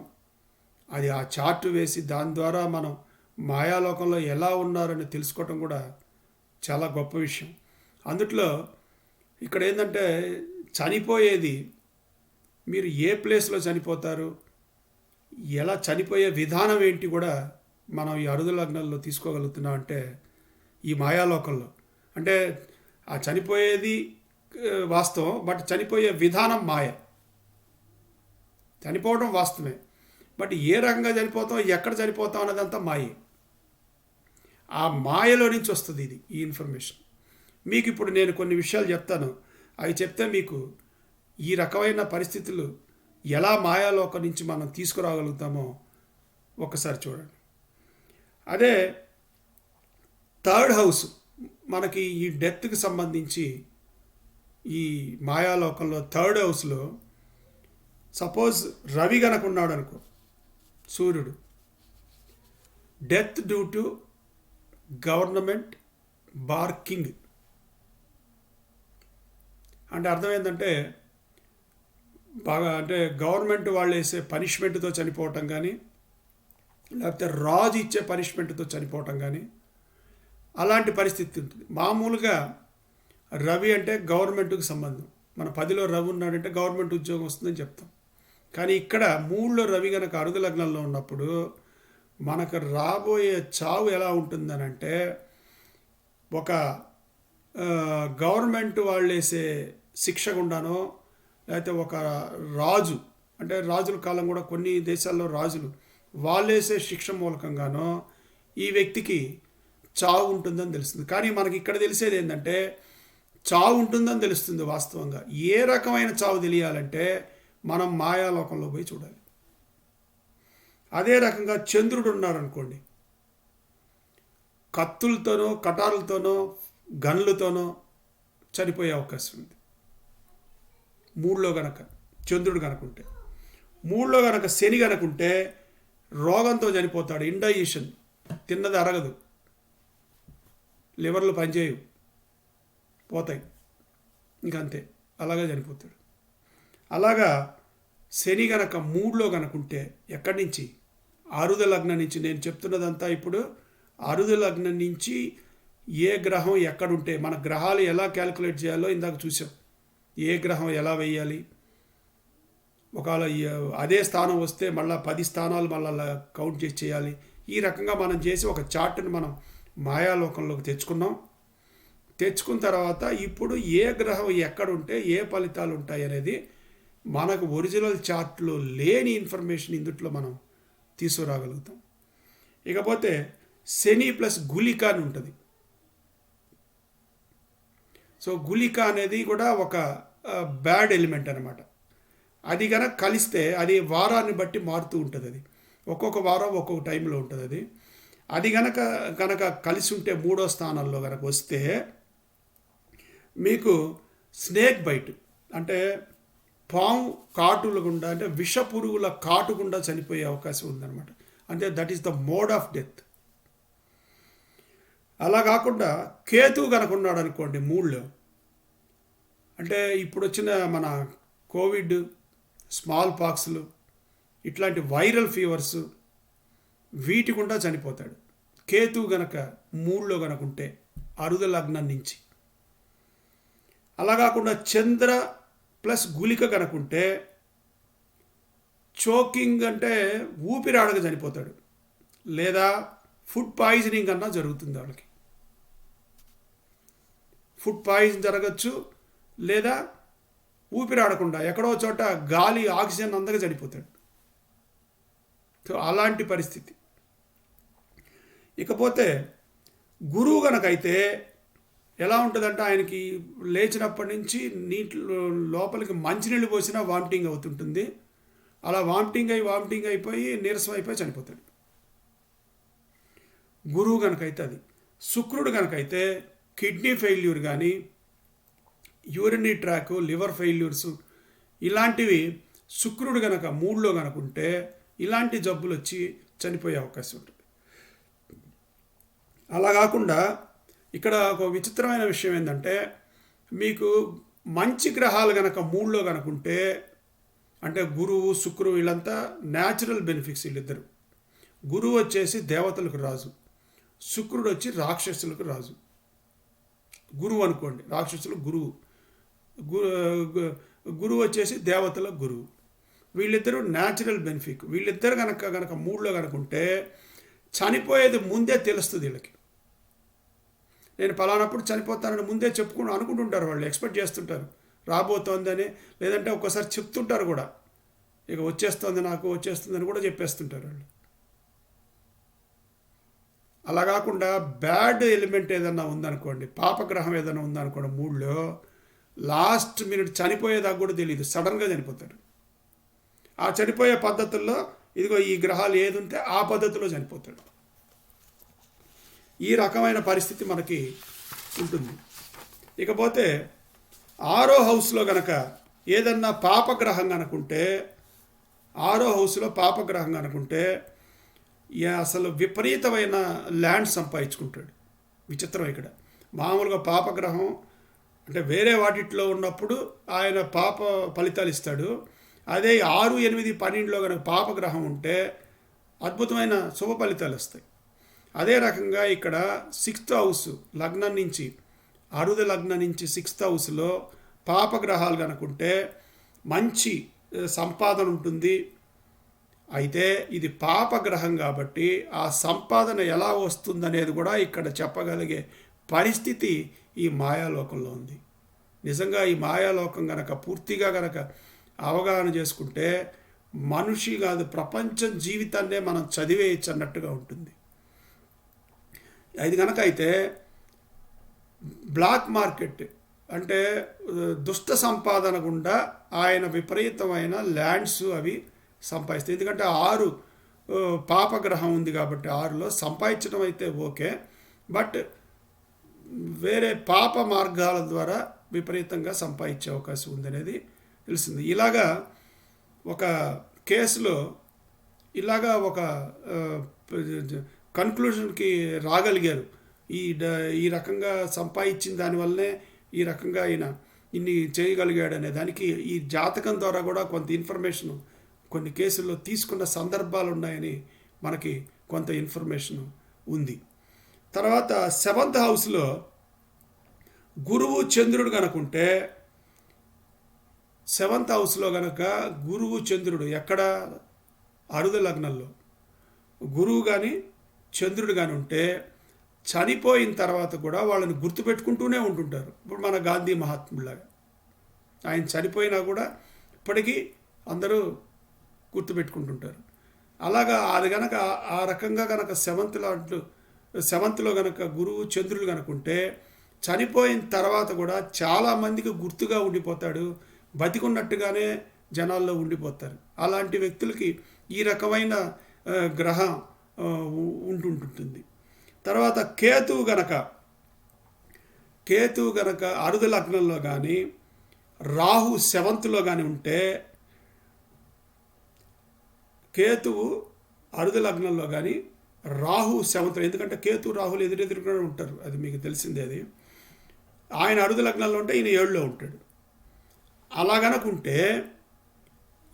అది ఆ చార్ట్ వేసి దాని ద్వారా మనం మాయాలోకంలో ఎలా ఉన్నారని తెలుసుకోవటం కూడా చాలా గొప్ప విషయం. అందుట్లో ఇక్కడ ఏంటంటే చనిపోయేది, మీరు ఏ ప్లేస్లో చనిపోతారు, ఎలా చనిపోయే విధానం ఏంటి కూడా మనం ఈ అరుదు లగ్నంలో తీసుకోగలుగుతున్నాం. అంటే ఈ మాయాలోకంలో అంటే ఆ చనిపోయేది వాస్తవం, బట్ చనిపోయే విధానం మాయ. చనిపోవడం వాస్తవమే, బట్ ఏ రకంగా చనిపోతాం, ఎక్కడ చనిపోతాం అన్నదంతా మాయే. ఆ మాయలో నుంచి వస్తుంది ఇది, ఈ ఇన్ఫర్మేషన్. మీకు ఇప్పుడు నేను కొన్ని విషయాలు చెప్తాను, అవి చెప్తే మీకు ఈ రకమైన పరిస్థితులు ఎలా మాయాలోకం నుంచి మనం తీసుకురాగలుగుతామో ఒక్కసారి చూడండి. అదే థర్డ్ హౌస్ మనకి ఈ డెత్కి సంబంధించి ఈ మాయాలోకంలో థర్డ్ హౌస్లో సపోజ్ రవి గనక ఉన్నాడు అనుకో, సూర్యుడు, death due to government barking అంటే అర్థం ఏంటంటే బాగా అంటే గవర్నమెంట్ వాళ్ళు వేసే పనిష్మెంట్తో చనిపోవటం కానీ, లేకపోతే రాజు ఇచ్చే పనిష్మెంట్తో చనిపోవటం కానీ, అలాంటి పరిస్థితి ఉంటుంది. మామూలుగా రవి అంటే గవర్నమెంట్కి సంబంధం. మన 10లో రవి ఉన్నాడంటే గవర్నమెంట్ ఉద్యోగం వస్తుందని చెప్తాం. కానీ ఇక్కడ 3లో రవి కనుక అరుదు లగ్నంలో ఉన్నప్పుడు మనకు రాబోయే చావు ఎలా ఉంటుందనంటే, ఒక గవర్నమెంట్ వాళ్ళు వేసే శిక్ష గుండానో, లేకపోతే ఒక రాజు అంటే రాజుల కాలం కూడా కొన్ని దేశాల్లో రాజులు వాళ్ళు వేసే శిక్ష మూలకంగానో ఈ వ్యక్తికి చావు ఉంటుందని తెలుస్తుంది. కానీ మనకి ఇక్కడ తెలిసేది ఏంటంటే చావు ఉంటుందని తెలుస్తుంది. వాస్తవంగా ఏ రకమైన చావు తెలియాలంటే మనం మాయాలోకంలో పోయి చూడాలి. అదే రకంగా చంద్రుడు ఉన్నారనుకోండి, కత్తులతోనో కటారులతోనో గన్లతోనో చనిపోయే అవకాశం ఉంది. 3లో గనక చంద్రుడు కనుకుంటే, 3లో గనక శని కనుకుంటే రోగంతో చనిపోతాడు. ఇండైజెషన్, తిన్నది అరగదు, లివర్లు పనిచేయవు, పోతాయి, ఇంకంతే, అలాగే చనిపోతాడు. అలాగా శని గనక 3లో కనుకుంటే ఎక్కడి నుంచి? అరుదు లగ్నం నుంచి. నేను చెప్తున్నదంతా ఇప్పుడు అరుదు లగ్నం నుంచి ఏ గ్రహం ఎక్కడుంటే, మన గ్రహాలు ఎలా క్యాలిక్యులేట్ చేయాలో ఇందాక చూసాం. ఏ గ్రహం ఎలా వేయాలి, ఒకవేళ అదే స్థానం వస్తే మళ్ళీ 10 స్థానాలు మళ్ళీ కౌంట్ చేసి చేయాలి. ఈ రకంగా మనం చేసి ఒక చార్ట్ని మనం మాయాలోకంలోకి తెచ్చుకున్న తర్వాత ఇప్పుడు ఏ గ్రహం ఎక్కడుంటే ఏ ఫలితాలు ఉంటాయి అనేది మనకు ఒరిజినల్ చార్ట్లో లేని ఇన్ఫర్మేషన్ ఇందుట్లో మనం తీసుకురాగలుగుతాం. ఇకపోతే శని ప్లస్ గుళిక అని ఉంటుంది. సో గుళిక అనేది కూడా ఒక బ్యాడ్ ఎలిమెంట్ అనమాట. అది కనుక కలిస్తే అది వారాన్ని బట్టి మారుతూ ఉంటుంది. అది ఒక్కొక్క వారం ఒక్కొక్క టైంలో ఉంటుంది. అది కనుక కలిసి ఉంటే 3వ స్థానంలో కనుక వస్తే మీకు స్నేక్ బైట్ అంటే పాము కాటుల గుండా, అంటే విష పురుగుల కాటు గుండా చనిపోయే అవకాశం ఉందన్నమాట. అంటే that is the mode of death. అలా కాకుండా కేతు కనుక ఉన్నాడు అనుకోండి 3లో, అంటే ఇప్పుడు వచ్చిన మన కోవిడ్, స్మాల్ పాక్స్లు, ఇట్లాంటి వైరల్ ఫీవర్స్ వీటి గుండా చనిపోతాడు. కేతువు గనక 3లో గనక ఉంటే అరుద లగ్నం నుంచి. అలా కాకుండా చంద్ర ప్లస్ గుళిక కనుకుంటే చోకింగ్ అంటే ఊపిరాడక చనిపోతాడు, లేదా ఫుడ్ పాయిజనింగ్ అన్నా జరుగుతుంది వాళ్ళకి. ఫుడ్ పాయిజన్ జరగచ్చు, లేదా ఊపిరాడకుండా ఎక్కడో చోట గాలి ఆక్సిజన్ అందక చనిపోతాడు. సో అలాంటి పరిస్థితి. ఇకపోతే గురువు కనుకైతే ఎలా ఉంటుందంటే ఆయనకి లేచినప్పటి నుంచి లోపలికి మంచినీళ్ళు పోసినా వామిటింగ్ అవుతుంటుంది. అలా వామిటింగ్ అయిపోయి నీరసం అయిపోయి చనిపోతాడు గురువు కనుకైతే. అది శుక్రుడు కనుకైతే కిడ్నీ ఫెయిల్యూర్ కానీ, యూరినరీ ట్రాక్, లివర్ ఫెయిల్యూర్స్ ఇలాంటివి శుక్రుడు కనుక 3లో కనుకుంటే ఇలాంటి జబ్బులు వచ్చి చనిపోయే అవకాశం ఉంటుంది. అలా కాకుండా ఇక్కడ ఒక విచిత్రమైన విషయం ఏంటంటే, మీకు మంచి గ్రహాలు కనుక 3లో కనుకుంటే, అంటే గురువు శుక్రువు వీళ్ళంతా న్యాచురల్ బెనిఫిట్స్. వీళ్ళిద్దరు, గురువు వచ్చేసి దేవతలకు రాజు, శుక్రుడు వచ్చి రాక్షసులకు రాజు. గురువు అనుకోండి, రాక్షసులు గురువు, గురువు వచ్చేసి దేవతల గురువు. వీళ్ళిద్దరూ న్యాచురల్ బెనిఫిట్. వీళ్ళిద్దరు కనుక 3లో కనుకుంటే చనిపోయేది ముందే తెలుస్తుంది వీళ్ళకి. నేను పలానప్పుడు చనిపోతానని ముందే అనుకుంటుంటారు వాళ్ళు, ఎక్స్పెక్ట్ చేస్తుంటారు రాబోతోందని, లేదంటే ఒక్కోసారి చెప్తుంటారు కూడా, ఇక వచ్చేస్తుందని కూడా చెప్పేస్తుంటారు వాళ్ళు. అలా కాకుండా బ్యాడ్ ఎలిమెంట్ ఏదన్నా ఉందనుకోండి, పాపగ్రహం ఏదైనా ఉందనుకోండి 3లో, లాస్ట్ మినిట్ చనిపోయేదాకా కూడా తెలియదు, సడన్గా చనిపోతారు. ఆ చనిపోయే పద్ధతుల్లో ఇదిగో ఈ గ్రహాలు ఏది ఉంటే ఆ పద్ధతిలో చనిపోతాడు. ఈ రకమైన పరిస్థితి మనకి ఉంటుంది. ఇకపోతే 6వ హౌస్లో గనక ఏదన్నా పాపగ్రహం కనుకుంటే, 6వ హౌస్లో పాపగ్రహం కనుకుంటే అసలు విపరీతమైన ల్యాండ్ సంపాదించుకుంటాడు. విచిత్రం ఇక్కడ. మామూలుగా పాపగ్రహం అంటే వేరే వాటిట్లో ఉన్నప్పుడు ఆయన పాప ఫలితాలు ఇస్తాడు. అదే 6, 8, 12లో కనుక పాపగ్రహం ఉంటే అద్భుతమైన శుభ ఫలితాలు వస్తాయి. అదే రకంగా ఇక్కడ 6th హౌస్ లగ్నం నుంచి, అరుద లగ్నం నుంచి 6th హౌస్లో పాపగ్రహాలు కనుకుంటే మంచి సంపాదన ఉంటుంది. అయితే ఇది పాపగ్రహం కాబట్టి ఆ సంపాదన ఎలా వస్తుందనేది కూడా ఇక్కడ చెప్పగలిగే పరిస్థితి ఈ మాయాలోకంలో ఉంది. నిజంగా ఈ మాయాలోకం గనక పూర్తిగా గనక అవగాహన చేసుకుంటే మనిషి కాదు, ప్రపంచం జీవితాన్నే మనం చదివేయచ్చు అన్నట్టుగా ఉంటుంది. ఇది కనుక అయితే బ్లాక్ మార్కెట్ అంటే దుష్ట సంపాదన గుండా ఆయన విపరీతమైన ల్యాండ్స్ అవి సంపాదిస్తాయి. ఎందుకంటే 6 పాపగ్రహం ఉంది కాబట్టి 6లో సంపాదించడం అయితే ఓకే, బట్ వేరే పాప మార్గాల ద్వారా విపరీతంగా సంపాదించే అవకాశం ఉందనేది తెలిసింది. ఇలాగా ఒక కేసులో ఇలాగా ఒక కన్క్లూషన్కి రాగలిగారు. ఈ రకంగా సంపాదించిన దానివల్లనే ఈ రకంగా ఆయన ఇన్ని చేయగలిగాడు అనే దానికి ఈ జాతకం ద్వారా కూడా కొంత ఇన్ఫర్మేషన్ కొన్ని కేసుల్లో తీసుకున్న సందర్భాలు ఉన్నాయని మనకి కొంత ఇన్ఫర్మేషన్ ఉంది. తర్వాత 7th హౌస్లో గురువు చంద్రుడు కనుకుంటే, 7th హౌస్లో కనుక గురువు చంద్రుడు ఎక్కడ అరుద లగ్నంలో గురువు కానీ చంద్రుడు కానీ ఉంటే చనిపోయిన తర్వాత కూడా వాళ్ళని గుర్తుపెట్టుకుంటూనే ఉంటుంటారు. ఇప్పుడు మన గాంధీ మహాత్ములాగా ఆయన చనిపోయినా కూడా ఇప్పటికీ అందరూ గుర్తుపెట్టుకుంటుంటారు. అలాగా అది కనుక ఆ రకంగా కనుక 7th కనుక గురువు చంద్రుడు కనుకుంటే చనిపోయిన తర్వాత కూడా చాలామందికి గుర్తుగా ఉండిపోతాడు, బతికున్నట్టుగానే జనాల్లో ఉండిపోతారు. అలాంటి వ్యక్తులకి ఈ రకమైన గ్రహం ఉంటుంటుంది. తర్వాత కేతువు గనక అరుద లగ్నంలో కానీ రాహు 7th కానీ ఉంటే, కేతువు అరుద లగ్నంలో కానీ రాహు 7th, ఎందుకంటే కేతు రాహులు ఎదురెదురుగా ఉంటారు, అది మీకు తెలిసిందే. అది ఆయన అరుద లగ్నంలో ఉంటే ఈయన 7లో ఉంటాడు. అలాగనుకుంటే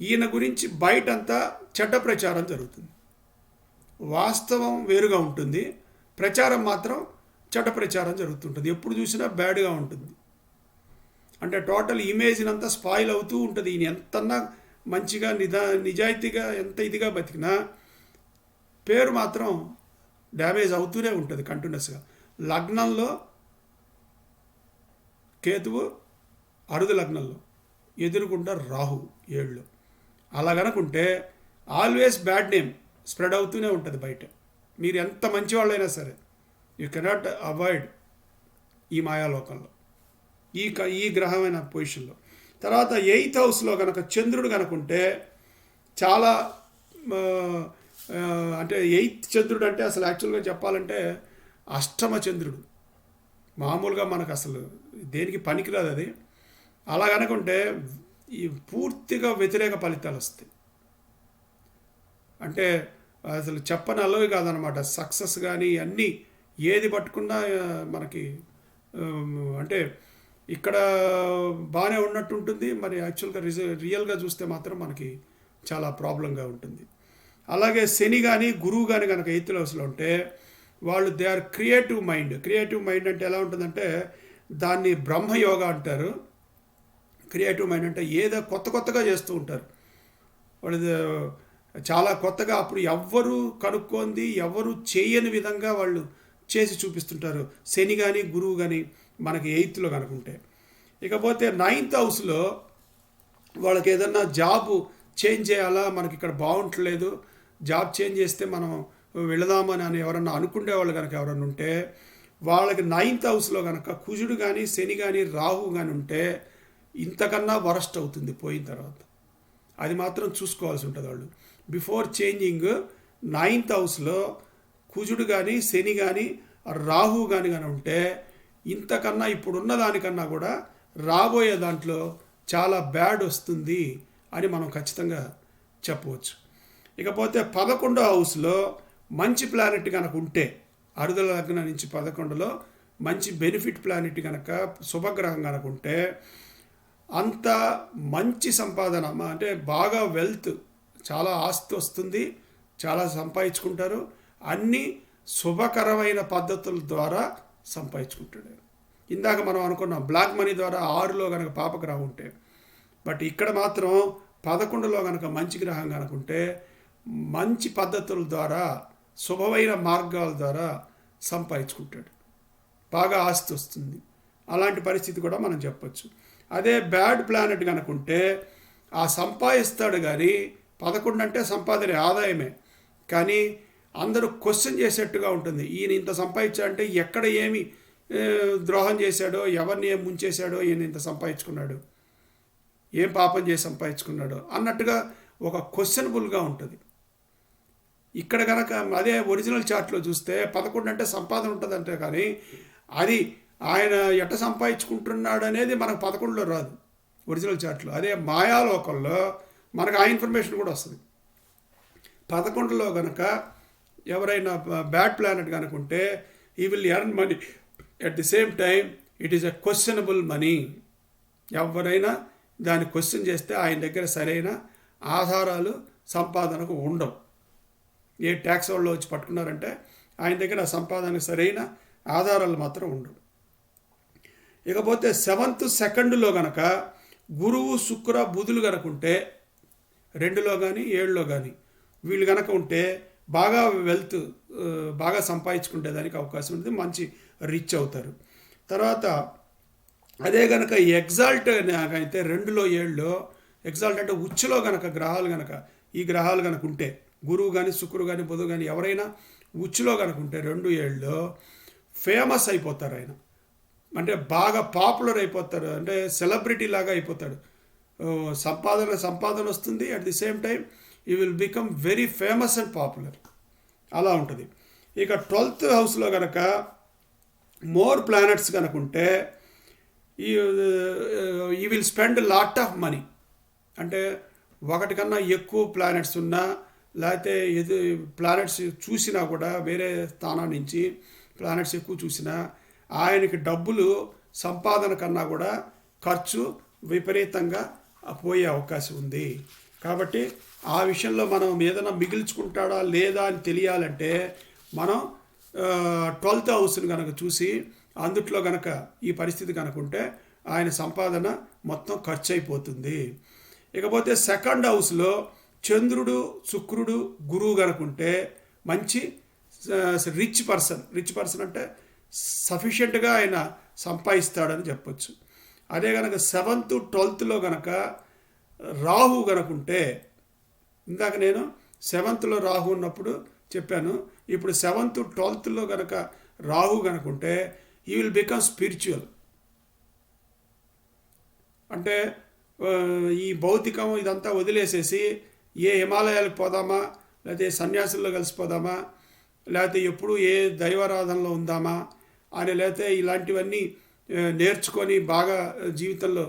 ఈయన గురించి బయటంతా చెడ్డ ప్రచారం జరుగుతుంది. వాస్తవం వేరుగా ఉంటుంది, ప్రచారం మాత్రం చెడ్డ ప్రచారం జరుగుతుంటుంది. ఎప్పుడు చూసినా బ్యాడ్గా ఉంటుంది. అంటే టోటల్ ఇమేజ్ని అంతా స్పాయిల్ అవుతూ ఉంటుంది. ఈయన ఎంతన్నా మంచిగా నిజాయితీగా ఎంత ఇదిగా బతికినా పేరు మాత్రం డ్యామేజ్ అవుతూనే ఉంటుంది కంటిన్యూస్గా. లగ్నంలో కేతువు, అరుదు లగ్నంలో ఎదురుకుండా రాహు 7. అలా కనుకుంటే ఆల్వేస్ బ్యాడ్ నేమ్ స్ప్రెడ్ అవుతూనే ఉంటుంది బయట. మీరు ఎంత మంచి వాళ్ళైనా సరే యూ కెనాట్ అవాయిడ్ ఈ మాయాలోకంలో, ఈ గ్రహమైన పొజిషన్లో. తర్వాత 8th హౌస్లో కనుక చంద్రుడు కనుకుంటే చాలా అంటే 8th చంద్రుడు అంటే అసలు యాక్చువల్గా చెప్పాలంటే అష్టమ చంద్రుడు. మామూలుగా మనకు అసలు దేనికి పనికిరాదు అది. అలా కనుకుంటే ఈ పూర్తిగా వ్యతిరేక ఫలితాలు వస్తాయి. అంటే అసలు చెప్పని అల్లవి కాదనమాట. సక్సెస్ కానీ అన్నీ ఏది పట్టుకున్నా మనకి అంటే ఇక్కడ బాగానే ఉన్నట్టు ఉంటుంది, మరి యాక్చువల్గా రియల్గా చూస్తే మాత్రం మనకి చాలా ప్రాబ్లంగా ఉంటుంది. అలాగే శని కానీ గురువు కానీ కనుక 8th హౌస్లో ఉంటే వాళ్ళు దే ఆర్ క్రియేటివ్ మైండ్ అంటే ఎలా ఉంటుందంటే దాన్ని బ్రహ్మయోగ అంటారు. క్రియేటివ్ మైండ్ అంటే ఏదో కొత్తగా చేస్తూ ఉంటారు వాళ్ళు, చాలా కొత్తగా. అప్పుడు ఎవ్వరు కనుక్కోంది ఎవరు చేయని విధంగా వాళ్ళు చేసి చూపిస్తుంటారు శని కానీ గురువు కానీ మనకి 8th కనుకుంటే. ఇకపోతే 9th హౌస్లో వాళ్ళకి ఏదన్నా జాబ్ చేంజ్ చేయాలా, మనకి ఇక్కడ బాగుంటలేదు, జాబ్ చేంజ్ చేస్తే మనం వెళదామని అని ఎవరన్నా అనుకునే వాళ్ళు కనుక ఎవరన్నా ఉంటే వాళ్ళకి 9th హౌస్లో కనుక కుజుడు కానీ శని కానీ రాహు కానీ ఉంటే ఇంతకన్నా వరస్ట్ అవుతుంది పోయిన తర్వాత. అది మాత్రం చూసుకోవాల్సి ఉంటుంది వాళ్ళు. బిఫోర్ చేంజింగ్ 9th హౌస్లో కుజుడు కానీ శని కానీ రాహు కానీ ఉంటే ఇంతకన్నా ఇప్పుడున్న దానికన్నా కూడా రాబోయే దాంట్లో చాలా బ్యాడ్ వస్తుంది అని మనం ఖచ్చితంగా చెప్పవచ్చు. ఇకపోతే 11వ హౌస్లో మంచి ప్లానెట్ కనుక ఉంటే, అరుదల లగ్నం నుంచి 11లో మంచి బెనిఫిట్ ప్లానెట్ కనుక శుభగ్రహం కనుక ఉంటే అంత మంచి సంపాదన, అంటే బాగా వెల్త్, చాలా ఆస్తి వస్తుంది, చాలా సంపాదించుకుంటారు, అన్నీ శుభకరమైన పద్ధతుల ద్వారా సంపాదించుకుంటాడు. ఇందాక మనం అనుకున్నాం బ్లాక్ మనీ ద్వారా 6లో కనుక పాపగ్రహం ఉంటే, బట్ ఇక్కడ మాత్రం 11లో కనుక మంచి గ్రహం కనుక ఉంటే మంచి పద్ధతుల ద్వారా శుభమైన మార్గాల ద్వారా సంపాదించుకుంటాడు, బాగా ఆస్తి వస్తుంది. అలాంటి పరిస్థితి కూడా మనం చెప్పచ్చు. అదే బ్యాడ్ ప్లానెట్ కనుకుంటే ఆ సంపాదిస్తాడు కానీ 11 అంటే సంపాదన ఆదాయమే, కానీ అందరూ క్వశ్చన్ చేసేట్టుగా ఉంటుంది. ఈయన ఇంత సంపాదించాడంటే ఎక్కడ ఏమి ద్రోహం చేశాడో, ఎవరిని ఏం ముంచేశాడో, ఈయన ఇంత సంపాదించుకున్నాడు, ఏం పాపం చేసి సంపాదించుకున్నాడో అన్నట్టుగా ఒక క్వశ్చనబుల్గా ఉంటుంది. ఇక్కడ కనుక అదే ఒరిజినల్ చార్ట్లో చూస్తే 11 అంటే సంపాదన ఉంటుందంటే, కానీ అది ఆయన ఎట్ట సంపాదించుకుంటున్నాడు అనేది మనకు 11లో రాదు ఒరిజినల్ చార్ట్లో. అదే మాయాలోకంలో మనకు ఆ ఇన్ఫర్మేషన్ కూడా వస్తుంది. 11లో కనుక ఎవరైనా బ్యాడ్ ప్లానెట్ కనుకుంటే ఈ will earn money, at the same time it is a questionable money. ఎవరైనా దాన్ని క్వశ్చన్ చేస్తే ఆయన దగ్గర సరైన ఆధారాలు సంపాదనకు ఉండవు. ఏ ట్యాక్స్ వాళ్ళు వచ్చి పట్టుకున్నారంటే ఆయన దగ్గర ఆ సంపాదనకు సరైన ఆధారాలు మాత్రం ఉండవు. ఇకపోతే 7th 2లో కనుక గురువు శుక్ర బుధులు కనుక ఉంటే 2లో కానీ 7లో కానీ వీళ్ళు కనుక ఉంటే బాగా వెల్త్, బాగా సంపాదించుకునేదానికి అవకాశం ఉంటుంది, మంచి రిచ్ అవుతారు. తర్వాత అదే కనుక ఎగ్జాల్ట్ అయితే 2లో 7లో ఎగ్జాల్ట్ అంటే ఉచ్చులో కనుక గ్రహాలు కనుక ఈ గ్రహాలు కనుక ఉంటే గురువు కానీ శుక్రుడు కానీ బుధుడు కానీ ఎవరైనా ఉచ్చులో కనుక ఉంటే 2, 7లో ఫేమస్ అయిపోతారు. ఆయన అంటే బాగా పాపులర్ అయిపోతారు, అంటే సెలబ్రిటీ లాగా అయిపోతాడు. సంపాదన వస్తుంది, at the same time you will become very famous and popular, అలా ఉంటుంది. ఇక 12th హౌస్లో కనుక మోర్ ప్లానెట్స్ కనుక ఉంటే you will spend lot of money. అంటే ఒకటి కన్నా ఎక్కువ ప్లానెట్స్ ఉన్నా, లేకపోతే ప్లానెట్స్ చూసినా కూడా వేరే స్థానం నుంచి ప్లానెట్స్ ఎక్కువ చూసినా ఆయనకి డబ్బులు సంపాదన కన్నా కూడా ఖర్చు విపరీతంగా పోయే అవకాశం ఉంది. కాబట్టి ఆ విషయంలో మనం ఏదైనా మిగిల్చుకుంటాడా లేదా అని తెలియాలంటే మనం 12th హౌస్ని కనుక చూసి అందుట్లో కనుక ఈ పరిస్థితి కనుక ఉంటే ఆయన సంపాదన మొత్తం ఖర్చు అయిపోతుంది. ఇకపోతే 2nd హౌస్లో చంద్రుడు, శుక్రుడు, గురువు కనుక ఉంటే మంచి రిచ్ పర్సన్ అంటే సఫిషియెంట్గా ఆయన సంపాదిస్తాడని చెప్పొచ్చు. అదే కనుక 7th 12thలో కనుక రాహు కనుక ఉంటే, ఇందాక నేను 7thలో రాహు ఉన్నప్పుడు చెప్పాను, ఇప్పుడు 7th 12thలో కనుక రాహు కనుక ఉంటే హీ విల్ బికమ్ స్పిరిచువల్. అంటే ఈ భౌతికం ఇదంతా వదిలేసేసి ఏ హిమాలయాలకు పోదామా, లేకపోతే సన్యాసుల్లో కలిసిపోదామా, లేకపోతే ఎప్పుడు ఏ దైవారాధనలో ఉందామా అని, లేకపోతే ఇలాంటివన్నీ నేర్చుకొని బాగా జీవితంలో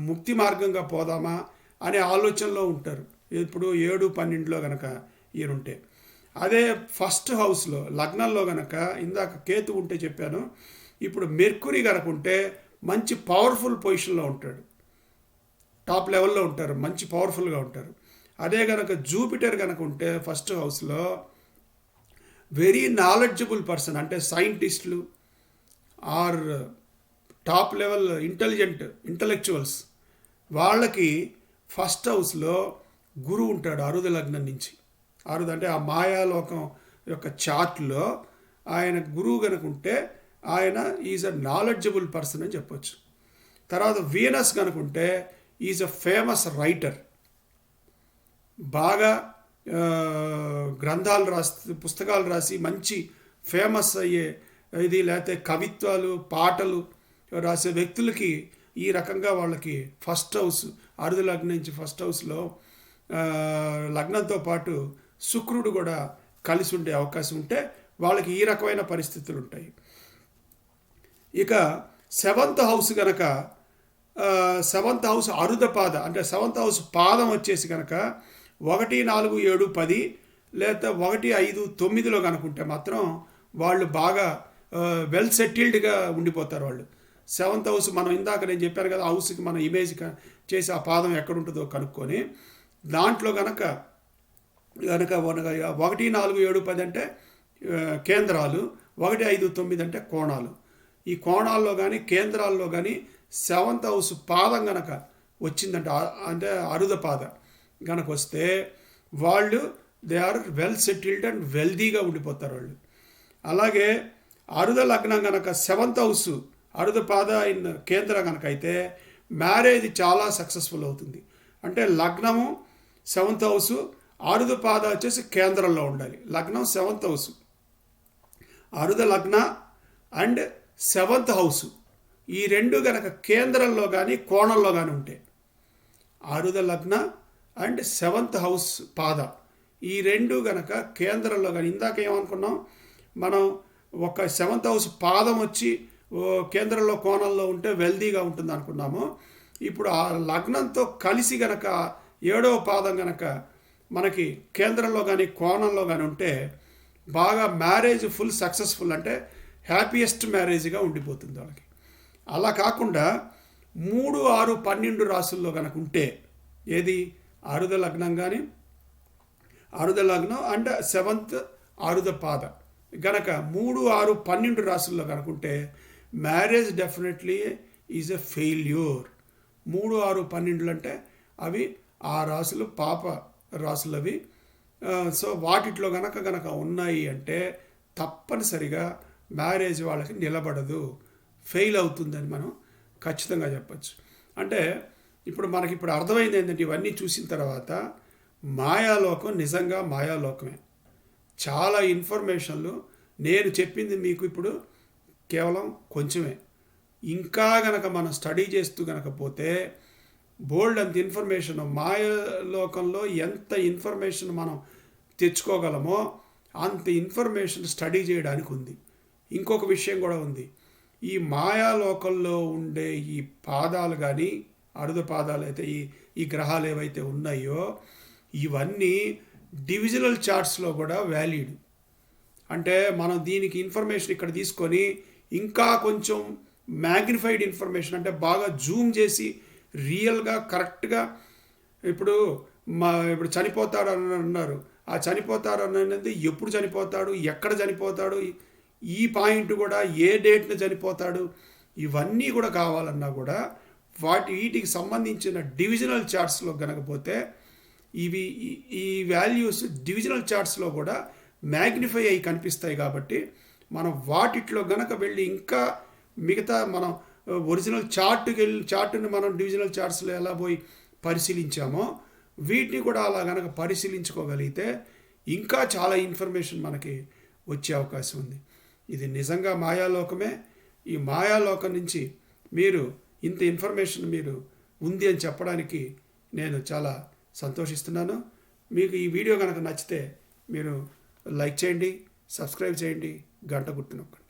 ముక్తి మార్గంగా పోదామా అనే ఆలోచనలో ఉంటారు ఇప్పుడు 7, 12లో కనుక ఈయనుంటే. అదే 1st హౌస్లో లగ్నంలో కనుక ఇందాక కేతు ఉంటే చెప్పాను, ఇప్పుడు మెర్కురీ కనుక ఉంటే మంచి పవర్ఫుల్ పొజిషన్లో ఉంటాడు, టాప్ లెవెల్లో ఉంటారు, మంచి పవర్ఫుల్గా ఉంటారు. అదే కనుక జూపిటర్ కనుక ఉంటే 1st హౌస్లో వెరీ నాలెడ్జబుల్ పర్సన్, అంటే సైంటిస్టులు ఆర్ టాప్ లెవెల్ ఇంటలెక్చువల్స్, వాళ్ళకి 1st హౌస్లో గురువు ఉంటాడు అరుద లగ్నం నుంచి. అరుద అంటే ఆ మాయాలోకం యొక్క చార్ట్లో ఆయన గురువు కనుక ఉంటే ఆయన ఈజ్ అ నాలెడ్జబుల్ పర్సన్ అని చెప్పొచ్చు. తర్వాత వీనస్ కనుక ఉంటే ఈజ్ అ ఫేమస్ రైటర్, బాగా గ్రంథాలు పుస్తకాలు రాసి మంచి ఫేమస్ అయ్యే ఇది, లేకపోతే కవిత్వాలు, పాటలు రాసే వ్యక్తులకి ఈ రకంగా వాళ్ళకి 1st హౌస్ అరుద లగ్నం నుంచి 1st హౌస్లో లగ్నంతో పాటు శుక్రుడు కూడా కలిసి ఉండే అవకాశం ఉంటే వాళ్ళకి ఈ రకమైన పరిస్థితులు ఉంటాయి. ఇక 7th హౌస్ కనుక 7th హౌస్ అరుద పాద, అంటే 7th హౌస్ పాదం వచ్చేసి కనుక 1, 4, 7, 10 లేదా 1, 5, 9లో కనుకుంటే మాత్రం వాళ్ళు బాగా వెల్ సెటిల్డ్గా ఉండిపోతారు వాళ్ళు. 7th హౌస్ మనం ఇందాక నేను చెప్పాను కదా, హౌస్కి మనం ఇమేజ్ చేసి ఆ పాదం ఎక్కడ ఉంటుందో కనుక్కొని దాంట్లో కనుక 1, 4, 7, 10 అంటే కేంద్రాలు, 1, 5, 9 అంటే కోణాలు. ఈ కోణాల్లో కానీ కేంద్రాల్లో కానీ 7th హౌస్ పాదం కనుక వచ్చిందంటే, అంటే అరుద పాద కనుక వస్తే వాళ్ళు they are well settled and వెల్దీగా ఉండిపోతారు వాళ్ళు. అలాగే అరుద లగ్నం కనుక 7th హౌస్ అరుద పాద ఇన్ కేంద్రం కనుక అయితే మ్యారేజ్ చాలా సక్సెస్ఫుల్ అవుతుంది. అంటే లగ్నము 7th హౌస్, అరుద పాద వచ్చేసి కేంద్రంలో ఉండాలి. లగ్నం 7th హౌస్, అరుద లగ్న అండ్ 7th హౌస్ ఈ రెండు కనుక కేంద్రంలో కానీ కోణంలో కానీ ఉంటే, అరుద లగ్న అండ్ 7th హౌస్ పాద ఈ రెండు గనక కేంద్రంలో కానీ, ఇందాక ఏమనుకున్నాం మనం, ఒక 7th హౌస్ పాదం వచ్చి కేంద్రంలో కోణంలో ఉంటే వెల్దీగా ఉంటుంది అనుకున్నాము. ఇప్పుడు ఆ లగ్నంతో కలిసి గనక 7వ పాదం గనక మనకి కేంద్రంలో కానీ కోణంలో కానీ ఉంటే బాగా మ్యారేజ్ ఫుల్ సక్సెస్ఫుల్, అంటే హ్యాపీయెస్ట్ మ్యారేజ్గా ఉండిపోతుంది వాళ్ళకి. అలా కాకుండా 3, 6, 12 రాసుల్లో కనుక ఉంటే, ఏది అరుద లగ్నం కానీ అరుద లగ్నం అండ్ 7th అరుద పాద గనక 3, 6, 12 రాసుల్లో కనుకుంటే marriage definitely is a failure. 3, 6, 12 అంటే అవి ఆ రాసులు పాప రాసులు అవి. సో వాటిట్లో గనక ఉన్నాయి అంటే తప్పనిసరిగా మ్యారేజ్ వాళ్ళకి నిలబడదు, ఫెయిల్ అవుతుందని మనం ఖచ్చితంగా చెప్పచ్చు. అంటే ఇప్పుడు అర్థమైంది ఏంటంటే, ఇవన్నీ చూసిన తర్వాత మాయాలోకం నిజంగా మాయాలోకమే. చాలా ఇన్ఫర్మేషన్లు నేను చెప్పింది మీకు ఇప్పుడు కేవలం కొంచెమే. ఇంకా గనక మనం స్టడీ చేస్తూ గనక పోతే బోల్డ్ అంత ఇన్ఫర్మేషన్, మాయాలోకంలో ఎంత ఇన్ఫర్మేషన్ మనం తెచ్చుకోగలమో అంత ఇన్ఫర్మేషన్ స్టడీ చేయడానికి ఉంది. ఇంకొక విషయం కూడా ఉంది, ఈ మాయాలోకంలో ఉండే ఈ పాదాలు కానీ అరుద పాదాలు అయితే ఈ గ్రహాలు ఏవైతే ఉన్నాయో ఇవన్నీ డివిజనల్ చార్ట్స్లో కూడా వ్యాలిడ్. అంటే మనం దీనికి ఇన్ఫర్మేషన్ ఇక్కడ తీసుకొని ఇంకా కొంచెం మ్యాగ్నిఫైడ్ ఇన్ఫర్మేషన్ అంటే బాగా జూమ్ చేసి రియల్గా కరెక్ట్గా ఇప్పుడు చనిపోతాడు అని అన్నారు. ఆ చనిపోతాడు అనేది ఎప్పుడు చనిపోతాడు, ఎక్కడ చనిపోతాడు, ఈ పాయింట్ కూడా ఏ డేట్ని చనిపోతాడు, ఇవన్నీ కూడా కావాలన్నా కూడా వీటికి సంబంధించిన డివిజనల్ చార్ట్స్లో కనుకపోతే ఈ వాల్యూస్ డివిజనల్ చార్ట్స్లో కూడా మ్యాగ్నిఫై అయ్యి కనిపిస్తాయి. కాబట్టి మనం వాటిట్లో గనక వెళ్ళి ఇంకా మిగతా మనం ఒరిజినల్ చార్ట్ని మనం డివిజనల్ చార్ట్స్లో ఎలా పోయి పరిశీలించామో వీటిని కూడా అలా కనుక పరిశీలించుకోగలిగితే ఇంకా చాలా ఇన్ఫర్మేషన్ మనకి వచ్చే అవకాశం ఉంది. ఇది నిజంగా మాయాలోకమే. ఈ మాయాలోకం నుంచి మీరు ఇంత ఇన్ఫర్మేషన్ మీరు ఉంది అని చెప్పడానికి నేను చాలా సంతోషిస్తున్నాను. మీకు ఈ వీడియో కనుక నచ్చితే మీరు లైక్ చేయండి, సబ్స్క్రైబ్ చేయండి, గంట గుర్తు నొక్కండి.